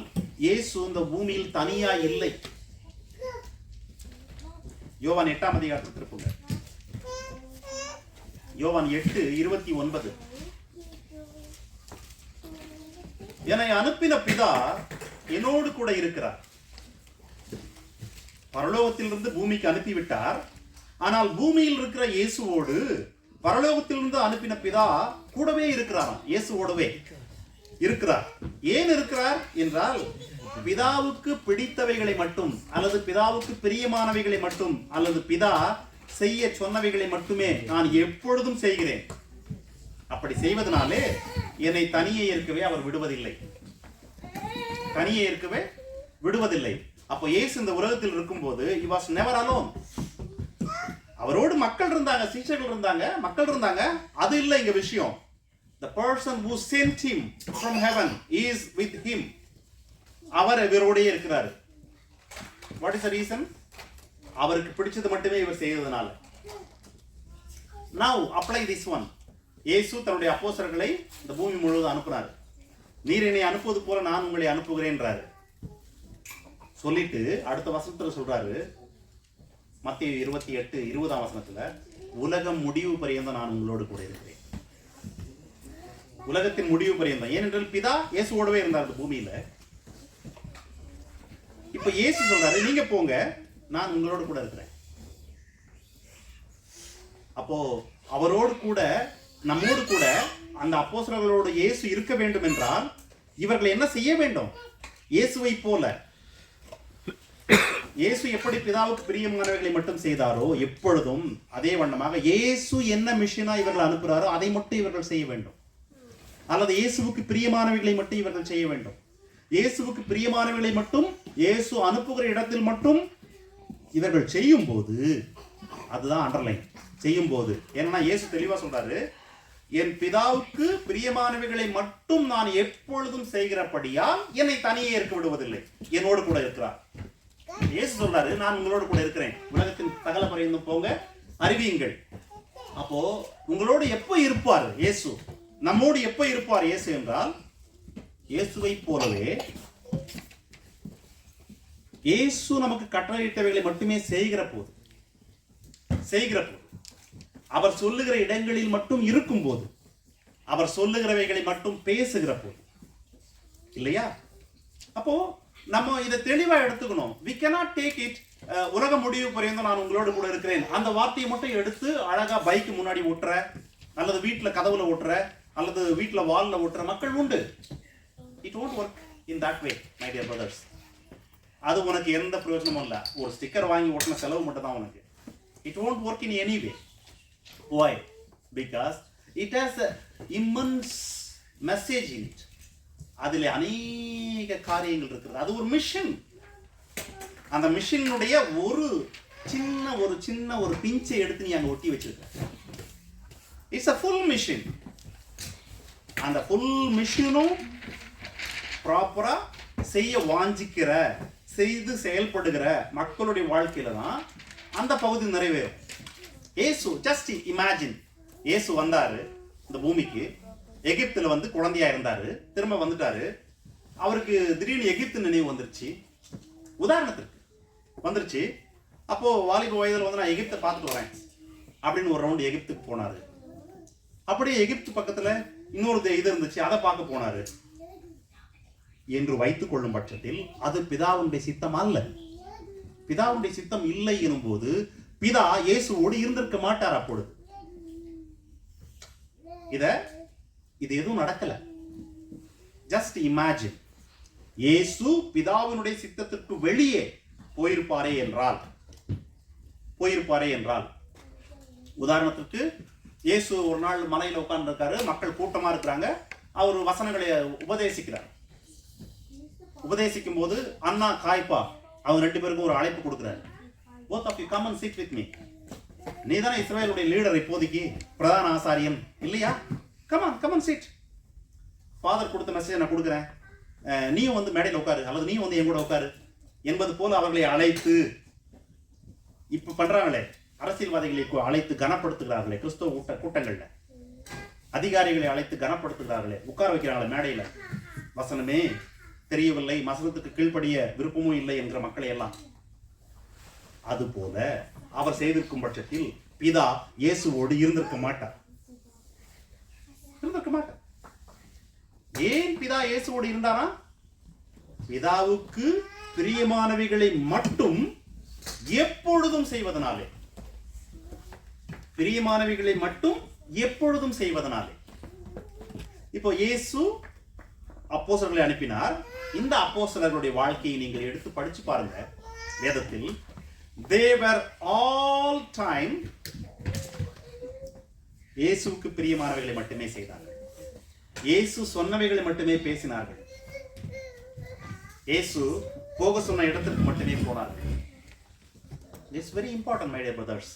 இயேசு இந்த பூமியில் தனியா இல்லை. யோவான் 8ஆம் அதிகாரத்தில் திருப்புங்க. யோவான் 8:29. என்னை அனுப்பின பிதா என்னோடு கூட இருக்கிறார். பரலோகத்திலிருந்து பூமிக்கு அனுப்பிவிட்டார். ஆனால் பூமியில் இருக்கிற இயேசுவோடு பரலோகத்திலிருந்து அனுப்பின பிதா கூடவே இருக்கிறாராம். இயேசுவோடவே இருக்கிறார். ஏன் இருக்கிறார் என்றால், பிதாவுக்கு பிடித்தவைகளை மட்டும், அல்லது பிதாவுக்கு பிரியமானவைகளை மட்டும், அல்லது பிதா செய்ய சொன்னவைகளை மட்டுமே நான் எப்பொழுதும் செய்கிறேன். அப்படி செய்வதனாலே என்னை தனியே இருக்கவே அவர் விடுவதில்லை. அப்போ இயேசு இந்த உலகத்தில் இருக்கும்போது he was never alone. அவரோடு மக்கள் இருந்தாங்க, சீஷர்கள் இருந்தாங்க, மக்கள் இருந்தாங்க. அது இல்லை இங்க விஷயம். The person who sent him from heaven is with him. அவர் இவரோடே இருக்கிறார். What is the reason? அவருக்கு பிடிச்சது மட்டுமே இவர் செய்ததனால. Now apply this one. இயேசு தன்னுடைய அப்போஸ்தலர்களை இந்த பூமி முழுவதும் அனுப்புறாரு. நீர் என்னை அனுப்புவது போல நான் உங்களை அனுப்புகிறேன்றாரு. சொல்லிட்டு அடுத்த வசனத்துல சொல்றாரு, மத்தேயு 28:20 வசனத்துல, உலகம் முடிவு பரியந்தம் நான் உங்களோடு கூட இருக்கிறேன். உலகத்தின் முடிவு பரியந்தம். ஏனென்றால் பிதா இயேசுவோடவே இருந்தார் இந்த பூமியில. இப்ப இயேசு சொல்றாரு, நீங்க போங்க, நான் உங்களோடு கூட இருக்கிறேன். அப்போ அவரோடு கூட, நம்மோடு கூட அந்த அப்போஸ்தலர்களோடு இயேசு இருக்க வேண்டும் என்றால் இவர்கள் என்ன செய்ய வேண்டும்? இயேசுவை போல, இயேசு எப்படி பிதாவுக்கு பிரியமானவைகளை மட்டும் செய்தாரோ எப்பொழுதும் அதே வண்ணமாக இயேசு என்ன மிஷனா இவர்கள் அனுப்புகிறாரோ அதை மட்டும் இவர்கள் செய்ய வேண்டும். அல்லது இயேசுவுக்கு பிரியமானவைகளை மட்டும் இவர்கள் செய்ய வேண்டும். இயேசுவுக்கு பிரியமானவைகளை மட்டும் இயேசு அனுப்புகிற இடத்தில் மட்டும் இவர்கள் செய்யும் போது, அதுதான் அண்டர்லைன், செய்யும் போது. ஏன்னா இயேசு தெளிவா சொல்றாரு, என் பிதாவுக்கு பிரியமானவைகளை மட்டும் நான் எப்பொழுதும் செய்கிறபடியால் என்னை தனியே இருக்க விடுவதில்லை, என்னோடு கூட இருக்கிறார். இயேசு சொல்றாரு, நான் உங்களோடு கூட இருக்கிறேன், உலகத்தின் சகல பரியந்தம் போங்க, அறிவியுங்கள். அப்போ உங்களோடு எப்ப இருப்பார் இயேசு, நம்மோடு எப்ப இருப்பார் இயேசு என்றால், இயேசுவை போலவே இயேசு நமக்கு கட்டளையிட்டவைகளை மட்டுமே செய்கிற போது, அவர் சொல்லுகிற இடங்களில் மட்டும் இருக்கும் போது, அவர் சொல்லுகிறவைகளை மட்டும் பேசுகிற போது, இல்லையா? அப்போ நம்ம இதை தெளிவா எடுத்துக்கணும். we cannot take it உலக முடிவு பரியந்தம் நான் உங்களோடு கூட இருக்கிறேன் அந்த வார்த்தையை மட்டும் எடுத்து அழகா பைக்கு முன்னாடி ஓட்டுற, அல்லது வீட்டுல கதவுல ஓட்டுற, அல்லது வீட்டுல வால்ல ஓட்டுற மக்கள் உண்டு. it won't work in that way, my dear brothers. அது உனக்கு எந்த பிரயோஜனமும் இல்லை. ஒரு ஸ்டிக்கர் வாங்கி ஓட்டின செலவு மட்டும் தான் உனக்கு. it won't work in any way. why? because it has an immense message in it. அதில் அநேக காரியங்கள் இருக்கிறது. அது ஒரு மிஷன். அந்த மிஷனுடைய ஒரு சின்ன ஒரு பிஞ்சை எடுத்து நீ அங்க ஒட்டி வச்சிருக்க. It's a full mission. அந்த ஃபுல் மிஷனும் ப்ராப்பரா செய்ய வாஞ்சிக்கிற, செய்து செயல்படுகிற மக்களுடைய வாழ்க்கையில தான் அந்த பகுதி நிறைவேறும். இயேசு, ஜஸ்ட் இமேஜின், இயேசு வந்தாரு இந்த பூமிக்கு, எகிப்துல வந்து குழந்தையா இருந்தாரு, திரும்ப வந்துட்டாரு. அவருக்கு திடீர்னு எகிப்து நினைவு வந்துருச்சு, உதாரணத்துக்கு வந்துருச்சு. அப்போ வாலிப வயதில் வந்து நான் எகிப்தை பார்த்துட்டு வரேன் அப்படின்னு ஒரு ரவுண்டு எகிப்துக்கு போனாரு. அப்படியே எகிப்து பக்கத்துல இன்னொரு இது இருந்துச்சு, அதை பார்க்க போனாரு என்று வைத்துக் கொள்ளும் பட்சத்தில் அது பிதாவுடைய சித்தம் அல்ல. பிதாவுடைய சித்தம் இல்லை எனும் போது பிதா இயேசுவோடு இருந்திருக்க மாட்டார். அப்பொழுது இது எதுவும் நடக்கல. ஜஸ்ட் இமேஜின், இயேசு பிதாவினுடைய சித்தத்திற்கு வெளியே போயிருப்பாரே என்றால் உதாரணத்துக்கு இயேசு ஒரு நாள் மலையில உட்கார்ந்து இருக்காரு, மக்கள் கூட்டமா இருக்கிறாங்க, அவர் வசனங்களை உபதேசிக்கும் போது அண்ணா காய்பா அவங்க 2 பேருக்கும் ஒரு அழைப்பு கொடுக்கிறாரு. both of you come and sit with me. நீ தானே இஸ்ரவேலுடைய லீடர், இப்போதைக்கு பிரதான ஆசாரியன் இல்லையா? come on sit. ஃபாதர் கொடுத்த மெசேஜ் நான் கொடுக்குறேன், நீயும் வந்து மேடையில் உட்காரு, அல்லது நீயும் வந்து என் கூட உட்காரு என்பது போல அவர்களை அழைத்து, இப்ப பண்றாங்களே அரசியல்வாதிகளை அழைத்து கனப்படுத்துகிறார்களே, கிறிஸ்தவ கூட்டங்கள்ல அதிகாரிகளை அழைத்து கனப்படுத்துகிறார்களே, உட்கார வைக்கிறாங்களே மேடையில, வசனமே தெரியவில்லை, வசனத்துக்கு கீழ்ப்படிய விருப்பமும் இல்லை என்கிற மக்களை எல்லாம். அது போல அவர் செய்திருக்கும் பட்சத்தில் பிதா இயேசுவோடு இருந்திருக்க மாட்டார். ஏன் பிதா இயேசுவோடு இருந்தாரா? பிதாவுக்கு பிரியமானவைகளை மட்டும் எப்பொழுதும் செய்வதனாலே, பிரியமானவைகளை மட்டும் எப்பொழுதும் செய்வதனாலே. இப்போ இயேசு அப்போஸ்தலர்களை அனுப்பினார். இந்த அப்போஸ்தலர்களுடைய வாழ்க்கையை நீங்கள் எடுத்து படிச்சு பாருங்க வேதத்தில். they were all time இயேசுவுக்கு பிரியமானவைகளை மட்டுமே செய்தார்கள். இயேசு சொன்னவைகளை மட்டுமே பேசினார்கள். இயேசு போக சொன்ன இடத்திற்கு மட்டுமே போனார்கள். It's very important, my dear brothers.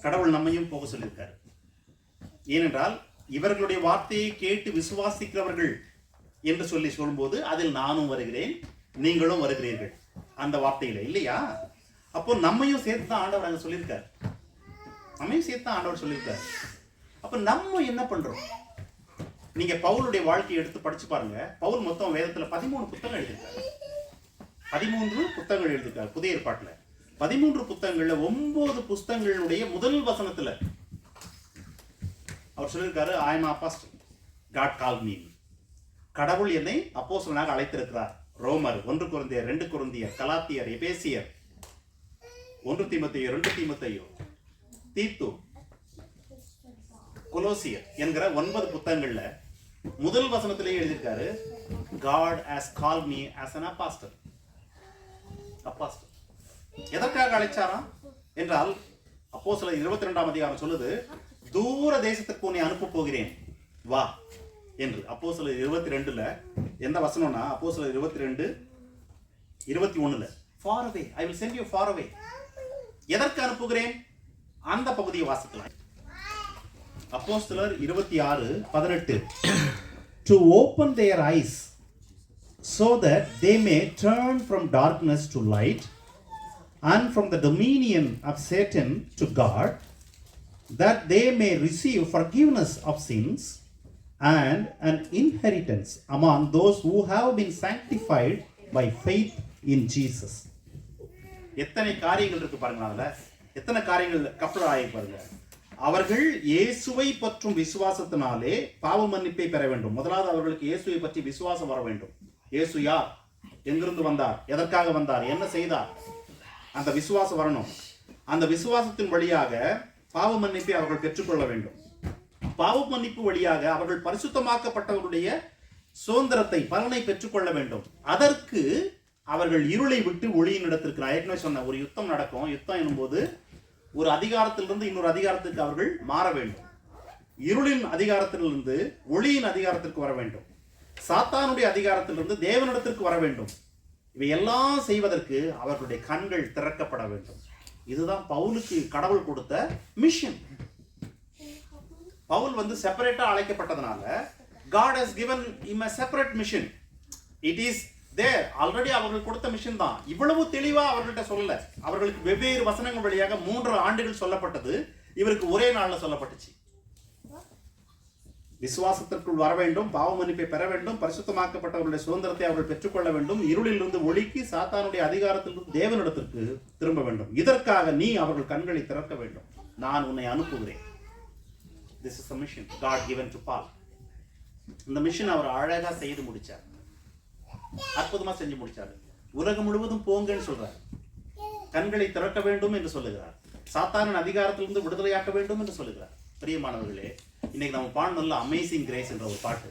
கடவுள் நம்மையும் போக சொல்லியிருக்காரு. ஏனென்றால் இவர்களுடைய வார்த்தையை கேட்டு விசுவாசிக்கிறவர்கள் என்று சொல்லும்போது அதில் நானும் வருகிறேன், நீங்களும் வருகிறீர்கள் அந்த வார்த்தையில, இல்லையா? அப்போ நம்மையும் சேர்த்து தான் ஆண்டவர் அங்க சொல்லியிருக்காரு. அப்ப நம்ம என்ன பண்றோம்? நீங்க பவுலுடைய வாழ்க்கையை எடுத்து படிச்சு பாருங்க. பவுல் மொத்தம் வேதத்துல 13 புத்தகங்கள் எழுதியிருக்காரு. 13 புத்தகங்கள் எழுதியிருக்காரு புதிய ஏற்பாட்டுல. 13 புத்தகங்கள்ல 9 புத்தகங்களுடைய முதல் வசனத்துல அவர் சொல்லியிருக்காரு, I am apostle, God called me. கடவுள் என்னை அப்போஸ்தலனாக அழைத்திருக்கிறார். ரோமர், 1 கொரிந்தியர், 2 கொரிந்தியர், கலாத்தியர், எபேசியர், 1 தீமோத்தேயு, 2 தீமோத்தேயு, தீத்து, கொலோசியர் என்கிற 9 புத்தகங்கள்ல முதல் வசனத்திலேயே எழுதியிருக்காரு, God has called me as an apostle. எதற்காக அழைச்சாராம் என்றால் அப்போஸ்தலர் 22ஆம் அதிகாரம் சொல்லுது, தூர தேசத்துக்கு உன்னை அனுப்ப போகிறேன், வா என்று. அப்போஸ்தலர் 22ல எந்த வசனம்னா அப்போஸ்தலர் 22:21 far away I will send you far away. எதற்கு அனுப்புகிறேன்? அந்த பகுதியை வாசிக்கலாம். அப்போஸ்தலர் 26:18 to open their eyes so that they may turn from darkness to light and from the dominion of Satan to God, that they may receive forgiveness of sins and an inheritance among those who have been sanctified by faith in Jesus. எத்தனை காரியங்கள் இருக்கு பாருங்க. அதுல எத்தனை காரியங்கள் கப்பல் ஆகி பாருங்க. அவர்கள் இயேசுவை பற்றும் விசுவாசத்தினாலே பாவ மன்னிப்பை பெற வேண்டும். முதலாவது அவர்களுக்கு இயேசுவை பற்றி விசுவாசம் வர வேண்டும். இயேசு யார், எங்கிருந்து வந்தார், எதற்காக வந்தார், என்ன செய்தார், அந்த விசுவாசம் வரணும். அந்த விசுவாசத்தின் வழியாக பாவ மன்னிப்பை அவர்கள் பெற்றுக்கொள்ள வேண்டும். பாவ மன்னிப்பு வழியாக அவர்கள் பரிசுத்தமாக்கப்பட்டவருடைய சுதந்திரத்தை, பலனை பெற்றுக்கொள்ள வேண்டும். அதற்கு அவர்கள் இருளை விட்டு ஒளியின் இடத்திற்கு, நான் ஏற்கனவே சொன்ன ஒரு யுத்தம் நடக்கும். யுத்தம் எனும்போது ஒரு அதிகாரத்திலிருந்து இன்னொரு அதிகாரத்திற்கு அவர்கள் மாற வேண்டும். இருளின் அதிகாரத்திலிருந்து ஒளியின் அதிகாரத்திற்கு வர வேண்டும். சாத்தானுடைய அதிகாரத்திலிருந்து தேவனிடத்திற்கு வர வேண்டும். இவையெல்லாம் செய்வதற்கு அவர்களுடைய கண்கள் திறக்கப்பட வேண்டும். இதுதான் பவுலுக்கு கடவுள் கொடுத்த மிஷன். பவுல் செப்பரேட்டா அழைக்கப்பட்டதனால God has given him a separate mission. It is there already. அவர்கள் கொடுத்த மிஷன் தான். இவ்வளவு தெளிவா அவர்கள்ட்ட சொல்லல. அவர்களுக்கு வெவ்வேறு வசனங்கள் வழியாக 3 ஆண்டுகள் சொல்லப்பட்டது. இவருக்கு ஒரே நாள்ல சொல்லப்பட்டுச்சு. விசுவாசத்திற்குள் வர வேண்டும், பாவ மன்னிப்பை பெற வேண்டும், பரிசுத்தமாக்கப்பட்டவருடைய சுதந்திரத்தை அவர்கள் பெற்றுக்கொள்ள வேண்டும், இருளிலிருந்து ஒளிக்கு, சாத்தானுடைய அதிகாரத்திலிருந்து தேவனிடத்திற்கு திரும்ப வேண்டும். இதற்காக நீ அவர்கள் கண்களை திறக்க வேண்டும். நான் உன்னை அனுப்புகிறேன். This is the mission God given to Paul. இந்த மிஷன் அவர் அழகா செய்து முடிச்சார். அற்புதமா செஞ்சு முடிச்சாரு. உலகம் முழுவதும் போங்கன்னு சொல்றார். கண்களை திறக்க வேண்டும் என்று சொல்லுகிறார். சாத்தானின் அதிகாரத்திலிருந்து விடுதலையாக்க வேண்டும் என்று சொல்லுகிறார். பிரியமானவர்களே, இன்னைக்கு நம்ம பாடணும்ல அமேசிங் கிரேஸ் என்ற ஒரு பாட்டு.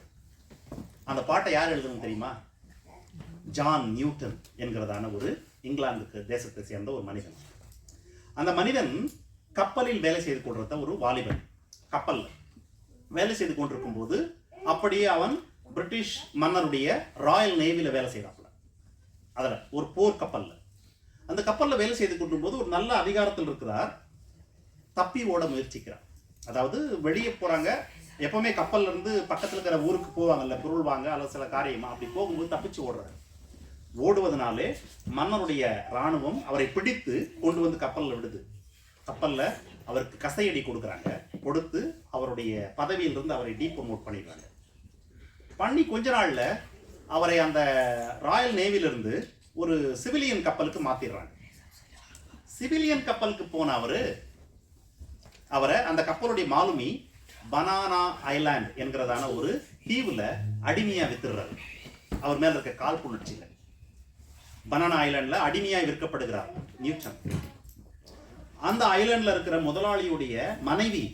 அந்த பாட்டை யார் எழுதணும் தெரியுமா? ஜான் நியூட்டன் என்கிறதான ஒரு இங்கிலாந்து தேசத்தை சேர்ந்த ஒரு மனிதன். அந்த மனிதன் கப்பலில் வேலை செய்து கொண்டிருந்த ஒரு வாலிபன். கப்பல்ல வேலை செய்து கொண்டிருக்கும் போது அப்படியே அவன் பிரிட்டிஷ் மன்னருடைய ராயல் நேவில வேலை செய்தாப்புல. அதுல ஒரு போர் கப்பல்ல, அந்த கப்பல்ல வேலை செய்து கொண்டிருக்கும் போது ஒரு நல்ல அதிகாரத்தில் இருக்கிறார். தப்பி ஓட முயற்சிக்கிறார். அதாவது வெளியே போறாங்க. எப்பவுமே கப்பல்ல இருந்து பக்கத்துல இருக்கிற ஊருக்கு போவாங்கல்ல, பொருள் வாங்க அல்லது சில காரியமா, அப்படி போகும்போது தப்பிச்சு ஓடுறாரு. ஓடுவதனாலே மன்னருடைய இராணுவம் அவரை பிடித்து கொண்டு வந்து கப்பல்ல விடுது. கப்பல்ல அவருக்கு கசையடி கொடுக்குறாங்க. கொடுத்து அவருடைய பதவியிலிருந்து அவரை டீப்ரமோட் பண்ணிடுறாங்க. பண்ணி கொஞ்ச நாள்ல அவரை அந்த ராயல் நேவிலிருந்து ஒரு சிவிலியன் கப்பலுக்கு மாத்திடுறாங்க. சிவிலியன் கப்பலுக்கு போன அவரை அந்த கப்பலுடைய மாலுமி பனானா ஐலாண்ட் என்கிறதான ஒரு தீவுல அடிமையா வித்துடுறாரு. அவர் மேல இருக்க காழ்ப்புணர்ச்சியில பனானா ஐலாண்ட்ல அடிமையா விற்கப்படுகிறார் நியூட்டன். அந்த ஐலாண்ட்ல இருக்கிற முதலாளியுடைய மனைவி,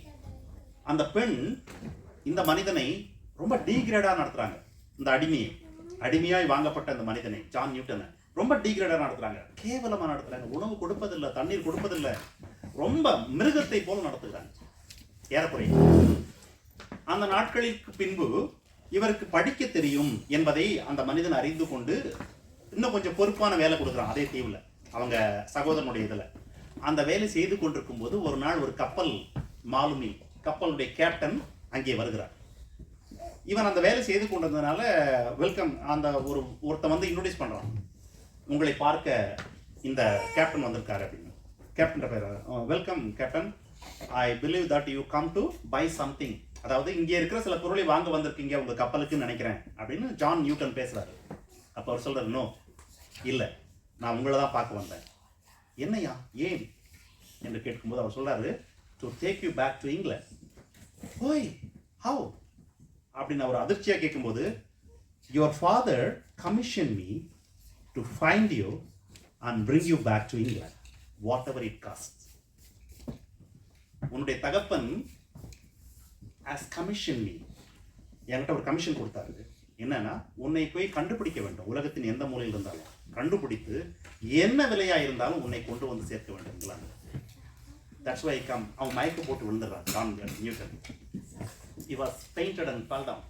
அந்த பெண் இந்த மனிதனை ரொம்ப டீக்ரேடா நடத்துறாங்க. இந்த அடிமையாய் வாங்கப்பட்ட இந்த மனிதனை, ஜான் நியூட்டனை ரொம்ப டீக்ரேடா நடத்துறாங்க. கேவலமா நடத்துறாங்க. உணவு கொடுப்பதில்லை, தண்ணீர் கொடுப்பதில்லை. ரொம்ப மிருகத்தை போல நடத்துகிறாங்க ஏறக்குறைய. அந்த நாட்களுக்கு பின்பு இவருக்கு படிக்க தெரியும் என்பதை அந்த மனிதன் அறிந்து கொண்டு இன்னும் கொஞ்சம் பொறுப்பான வேலை கொடுக்குறான் அதே தீவுல, அவங்க சகோதரனுடைய இதுல. அந்த வேலை செய்து கொண்டிருக்கும் போது ஒரு நாள் ஒரு கப்பல் மாலுமி, கப்பலுடைய கேப்டன் அங்கே வருகிறார். இவன் அந்த வேலை செய்து கொண்டிருந்ததுனால வெல்கம், அந்த ஒருத்தன் இன்ட்ரோடியூஸ் பண்றான். உங்களை பார்க்க இந்த கேப்டன் வந்திருக்காரு அப்படின்னு. கேப்டன் பேர், welcome captain, I believe that you come to buy something. அதாவது இங்கே இருக்கிற சில பொருளை வாங்க வந்திருக்கீங்க உங்க கப்பலுக்குன்னு நினைக்கிறேன் அப்படின்னு ஜான் நியூட்டன் பேசுறாரு. அப்ப அவர் சொல்றாரு, நோ, இல்ல, நான் உங்களை தான் பார்க்க வந்தேன். என்னையா, ஏன் என்று கேட்கும்போது அவர் சொல்றாரு, to take you back to England. ஓய், ஹவ் அப்படின்னு அவர் அதிர்ச்சியா கேட்கும்போது, your father commission me to find you and bring you back to England whatever it cost. உன்னுடைய தகப்பன் as commission me, என்கிட்ட ஒரு கமிஷன் கொடுத்தாரு. என்னன்னா, உன்னை போய் கண்டுபிடிக்க வேண்டும். உலகத்தின் எந்த மூலையில் இருந்தாலும் கண்டுபிடித்து என்ன விலையா இருந்தாலும் உன்னை கொண்டு வந்து சேர்க்க வேண்டும். That's why I come. அவன் மயக்க போட்டு விழுந்துடுறான் John Newton. He was fainted and fell down.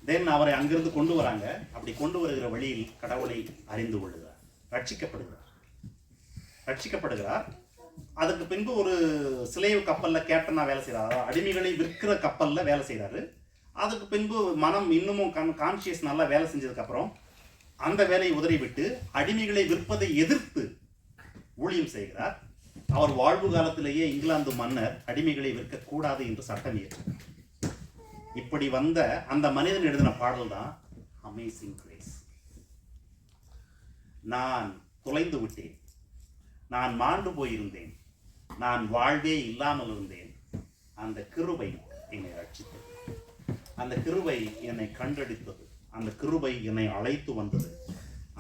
Then அவரை அங்கிருந்து கொண்டு வராங்க. அப்படி கொண்டு வருகிற வழியில் கடவுளை அறிந்து கொள்ளுகிறார், ரட்சிக்கப்படுகிறார். அதுக்கு பின்பு ஒரு சிலைவு கப்பல்ல கேப்டனா வேலை செய்யறாரு, அடிமைகளை விற்கிற கப்பல்ல வேலை செய்யறாரு. அதுக்கு பின்பு மனம் இன்னமும் கான்சியஸ் நல்லா வேலை செஞ்சதுக்கு அப்புறம் அந்த வேலையை உதறிவிட்டு அடிமைகளை விற்பதை எதிர்த்து ஊழியம் செய்கிறார். அவர் வாழ்வு காலத்திலேயே இங்கிலாந்து மன்னர் அடிமைகளை விற்கக்கூடாது என்று சட்டம் இயற்றினார். இப்படி வந்த அந்த மனிதன் எழுதின பாடல் தான் அமேசிங் கிரேஸ். நான் தொலைந்து விட்டேன், நான் மாண்டு போயிருந்தேன், நான் வாழ்வே இல்லாமல் இருந்தேன், அந்த கிருபை என்னை ரட்சித்தது, அந்த கிருபை என்னை கண்டெடுத்தது, அந்த கிருபை என்னை அழைத்து வந்தது,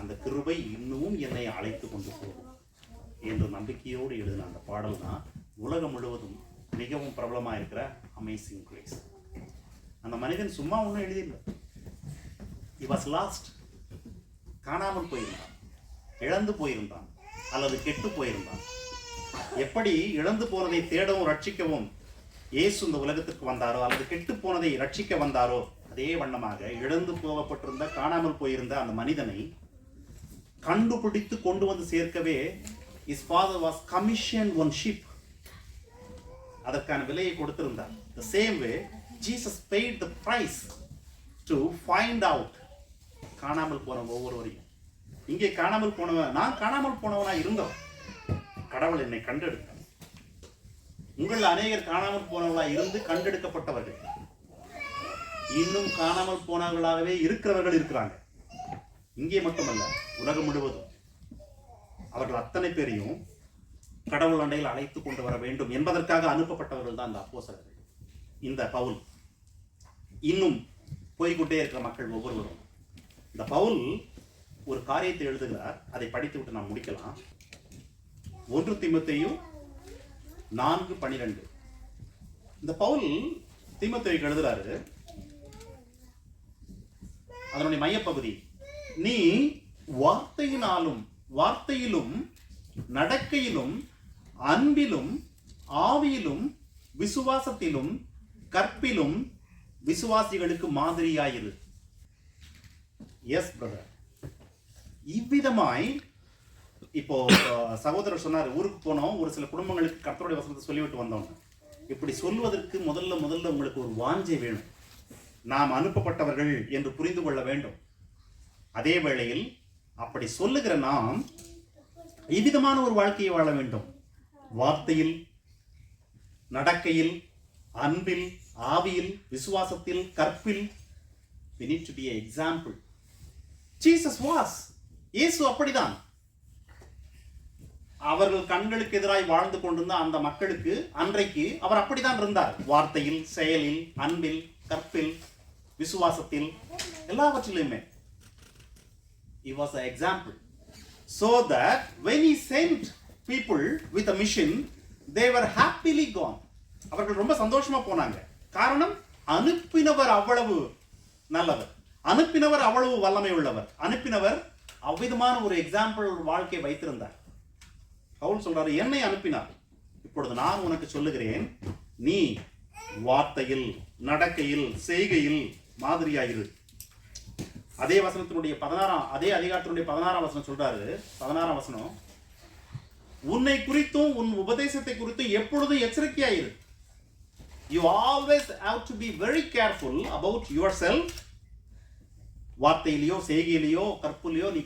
அந்த கிருபை இன்னமும் என்னை அழைத்து கொண்டு போகும் என்று நம்பிக்கையோடு எழுதின அந்த பாடல் தான் உலகம் முழுவதும் மிகவும் பிரபலமாக இருக்கிற அமேசிங் கிரேஸ். அந்த மனிதன் சும்மா ஒன்றும் எழுதியில்லை. he was lost, காணாமல் போயிருந்தான், இழந்து போயிருந்தான் அல்லது கெட்டு போயிருந்தான். எப்படி இழந்து போனதை தேடவும் ரட்சிக்கவும் இயேசு இந்த உலகத்திற்கு வந்தாரோ அல்லது கெட்டு போனதை ரட்சிக்க வந்தாரோ, அதே வண்ணமாக இழந்து போகப்பட்டிருந்த காணாமல் போயிருந்த அந்த மனிதனை கண்டுபிடித்து கொண்டு வந்து சேர்க்கவே his father was commissioned one ship. அதற்கான விலையை கொடுத்திருந்தார். The same way Jesus paid the price to find out காணாமல் போன ஒவ்வொருவரையும். இங்கே காணாமல் போனவன், நான் காணாமல் போனவனா இருந்தவன், கடவுள் என்னை கண்டெடுத்தார். உங்கள் அநேகர் காணாமல் போனவர்களா இருந்து கண்டெடுக்கப்பட்டவர்கள், இன்னும் காணாமல் போனவர்களாகவே இருக்கிறவர்கள் இருக்கிறாங்க. இங்கே மட்டுமல்ல, உலகம் முழுவதும். அவர்கள் அத்தனை பேரையும் கடவுள் அண்டையில் அழைத்து கொண்டு வர வேண்டும் என்பதற்காக அனுப்பப்பட்டவர்கள் தான் இந்த அப்போஸ்தலர்கள், இந்த பவுல். இன்னும் போய்கொண்டே இருக்கிற மக்கள் ஒவ்வொருவரும். இந்த பவுல் ஒரு காரியத்தை எழுதுகிறார், அதை படித்து விட்டு நாம் முடிக்கலாம். 1 தீமோத்தேயு 4:12. இந்த பவுல் தீமோத்தேயுக்கு எழுதுறாரு, அதனுடைய மையப்பகுதி, நீ வார்த்தையிலும் நடக்கையிலும் அன்பிலும் ஆவியிலும் விசுவாசத்திலும் கற்பிலும் விசுவாசிகளுக்கு மாதிரியாயிரு. Yes brother. இவ்விதமாய் இப்போ சகோதரர் சொன்னார், ஊருக்கு போனோம், ஒரு சில குடும்பங்களுக்கு கர்த்தருடைய வசனத்தை சொல்லிவிட்டு வந்தோம். இப்படி சொல்வதற்கு முதல்ல உங்களுக்கு ஒரு வாஞ்சை வேணும். நாம் அனுப்பப்பட்டவர்கள் என்று புரிந்து கொள்ள வேண்டும். அதே வேளையில் அப்படி சொல்லுகிற நாம் இவ்விதமான ஒரு வாழ்க்கையை வாழ வேண்டும். வார்த்தையில், நடக்கையில், அன்பில், ஆவியில், விசுவாசத்தில், கற்பில். we need to be an example. Jesus was. இயேசு அப்படிதான். அவர்கள் கண்களுக்கு எதிராய் வாழ்ந்து கொண்டிருந்த அந்த மக்களுக்கு அன்றைக்கு அவர் அப்படிதான் இருந்தார். வார்த்தையில், செயலில், அன்பில், கற்பில், விசுவாசத்தில், எல்லாவற்றிலுமே he was an example, so that when he sent people with a mission, they were happily gone. அவர்கள் ரொம்ப சந்தோஷமா போனாங்க. காரணம், அனுப்பினவர் அவ்வளவு நல்லவர், அனுப்பினவர் அவ்வளவு வல்லமை உள்ளவர், அனுப்பினவர் அவ்விதமான ஒரு எக்ஸாம்பிள் வாழ்க்கை வைத்திருந்தார். பவுல் சொல்றாரு, என்னை அனுப்பினார், இப்பொழுது நான் உனக்கு சொல்லுகிறேன், நீ வார்த்தையில், நடக்கையில், செய்கையில் மாதிரியாயிரு. அதே வசனத்தினுடைய 16 அதே அதிகாரத்தினுடைய 16ஆம் வசனம் சொல்றாரு. 16ஆம் வசனம், உன்னை குறித்தும் உன் உபதேசத்தை குறித்தும் எப்பொழுதும் எச்சரிக்கையாயிரு. You always have to be very careful about yourself. வார்த்தையிலையோ, செய்கையிலையோ, கற்பிலையோ நீ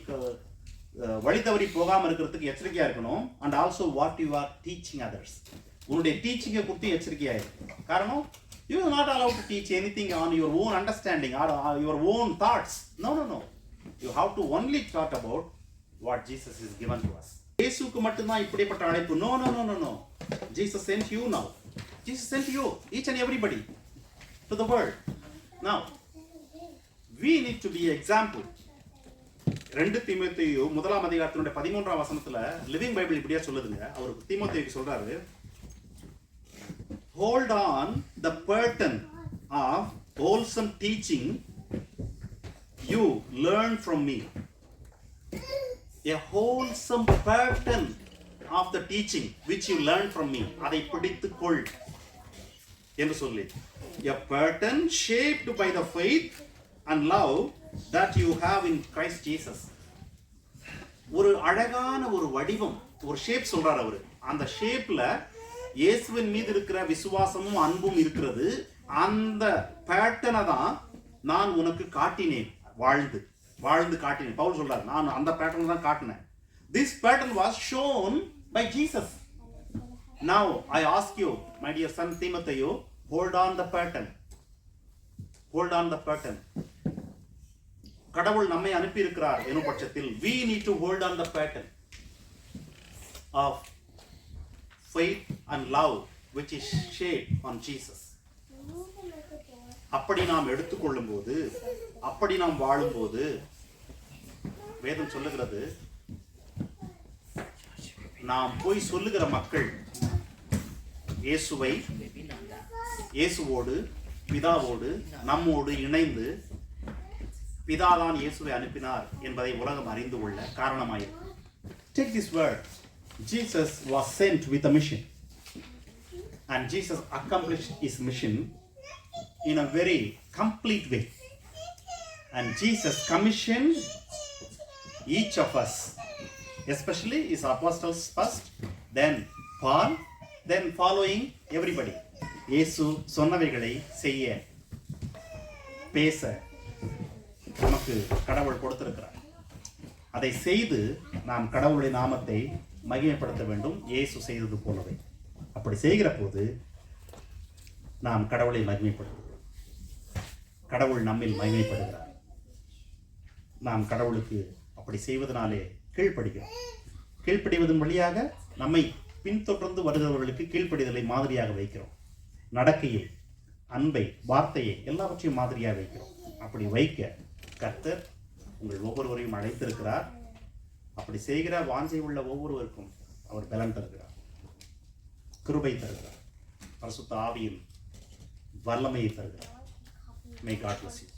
வழி தவறி போகாம இருக்கிறதுக்கு எச்சரிக்கையா இருக்கணும். And also what you are teaching others, உன்னுடைய டீச்சிங்கை குறித்து எச்சரிக்கையா இருக்கு. காரணம், you are not allowed to teach anything on your own understanding or your own thoughts. No. You have to only talk about what Jesus has given to us. இயேசுக்கு மட்டும்தான் இப்படிப்பட்ட அழைப்பு. No. Jesus sent you now. Jesus sent you, each and everybody, to the world. Now, we need to be example. 2 தீமோத்தேயு 1ஆம் அதிகாரத்தினுடைய 13ஆம் வசனத்துல living Bible இப்படியா சொல்லுதுங்க. அவர் தீமோத்தேயுக்கு சொல்றாரு, hold on the burden of wholesome teaching you learn from me. A wholesome burden of the teaching which you learn from me. அதை பிடித்துக்கொள் என்று சொல்லி, a burden shaped by the faith and love that you have in Christ Jesus. ஒரு அழகான ஒரு வடிவம், ஒரு shape சொல்றார் அவரு. அந்த ஷேப்ல இயேசுவின் மீது இருக்கிற விசுவாசமும் அன்பும் இருக்கிறது. அந்த பேட்டர்னை தான் நான் உனக்கு காட்டினேன், வாழ்ந்து வாழ்ந்து காட்டினேன். பவுல் சொல்றார், நான் அந்த பேட்டர்ன் தான் காட்டினேன். This pattern was shown by Jesus. Now I ask you, my dear son Timothy, hold on the pattern. Hold on the pattern. கடவுள் நம்மை அனுப்பி இருக்கிறார் எனும் பட்சத்தில் we need to hold on the pattern of faith and love which is shaped on Jesus. அப்படி நாம் எடுத்துக்கொள்ளும் போது, அப்படி நாம் வாழும்போது, வேதம் சொல்லுகிறது, நாம் போய் சொல்லுகிற மக்கள் இயேசுவை, இயேசுவோடு பிதாவோடு நம்மோடு இணைந்து பிதாதான் இயேசுவை அனுப்பினார் என்பதை உலகம் அறிந்து கொள்ள காரணமாயிருக்கும். Take this word. Jesus was sent with a mission, and Jesus accomplished his mission in a very complete way. And Jesus commissioned each of us, especially his apostles first, then Paul, then following everybody. இயேசு சொன்னவைகளை செய்ய, பேச நமக்கு கடவுள் கொடுத்திருக்கிறார். அதை செய்து நாம் கடவுளுடைய நாமத்தை மகிமைப்படுத்த வேண்டும், இயேசு செய்தது போலவே. அப்படி செய்கிற போது நாம் கடவுளை மகிமைப்படுத்துகிறோம், கடவுள் நம்மில் மகிமைப்படுகிறார். நாம் கடவுளுக்கு அப்படி செய்வதனாலே கீழ்ப்படுகிறோம். கீழ்ப்படிவதன் வழியாக நம்மை பின்தொடர்ந்து வருகிறவர்களுக்கு கீழ்ப்படிதலை மாதிரியாக வைக்கிறோம். நடக்கையில் அன்பை, வார்த்தையை, எல்லாவற்றையும் மாதிரியாக வைக்கிறோம். அப்படி வைக்க கர்த்தர் உங்கள் ஒவ்வொருவரையும் அழைத்திருக்கிறார். அப்படி செய்கிற வாஞ்சை உள்ள ஒவ்வொருவருக்கும் அவர் பலன் தருகிறார், கிருபை தருகிறார், பரிசுத்த ஆவியின் வல்லமையை தருகிறார். May God bless you.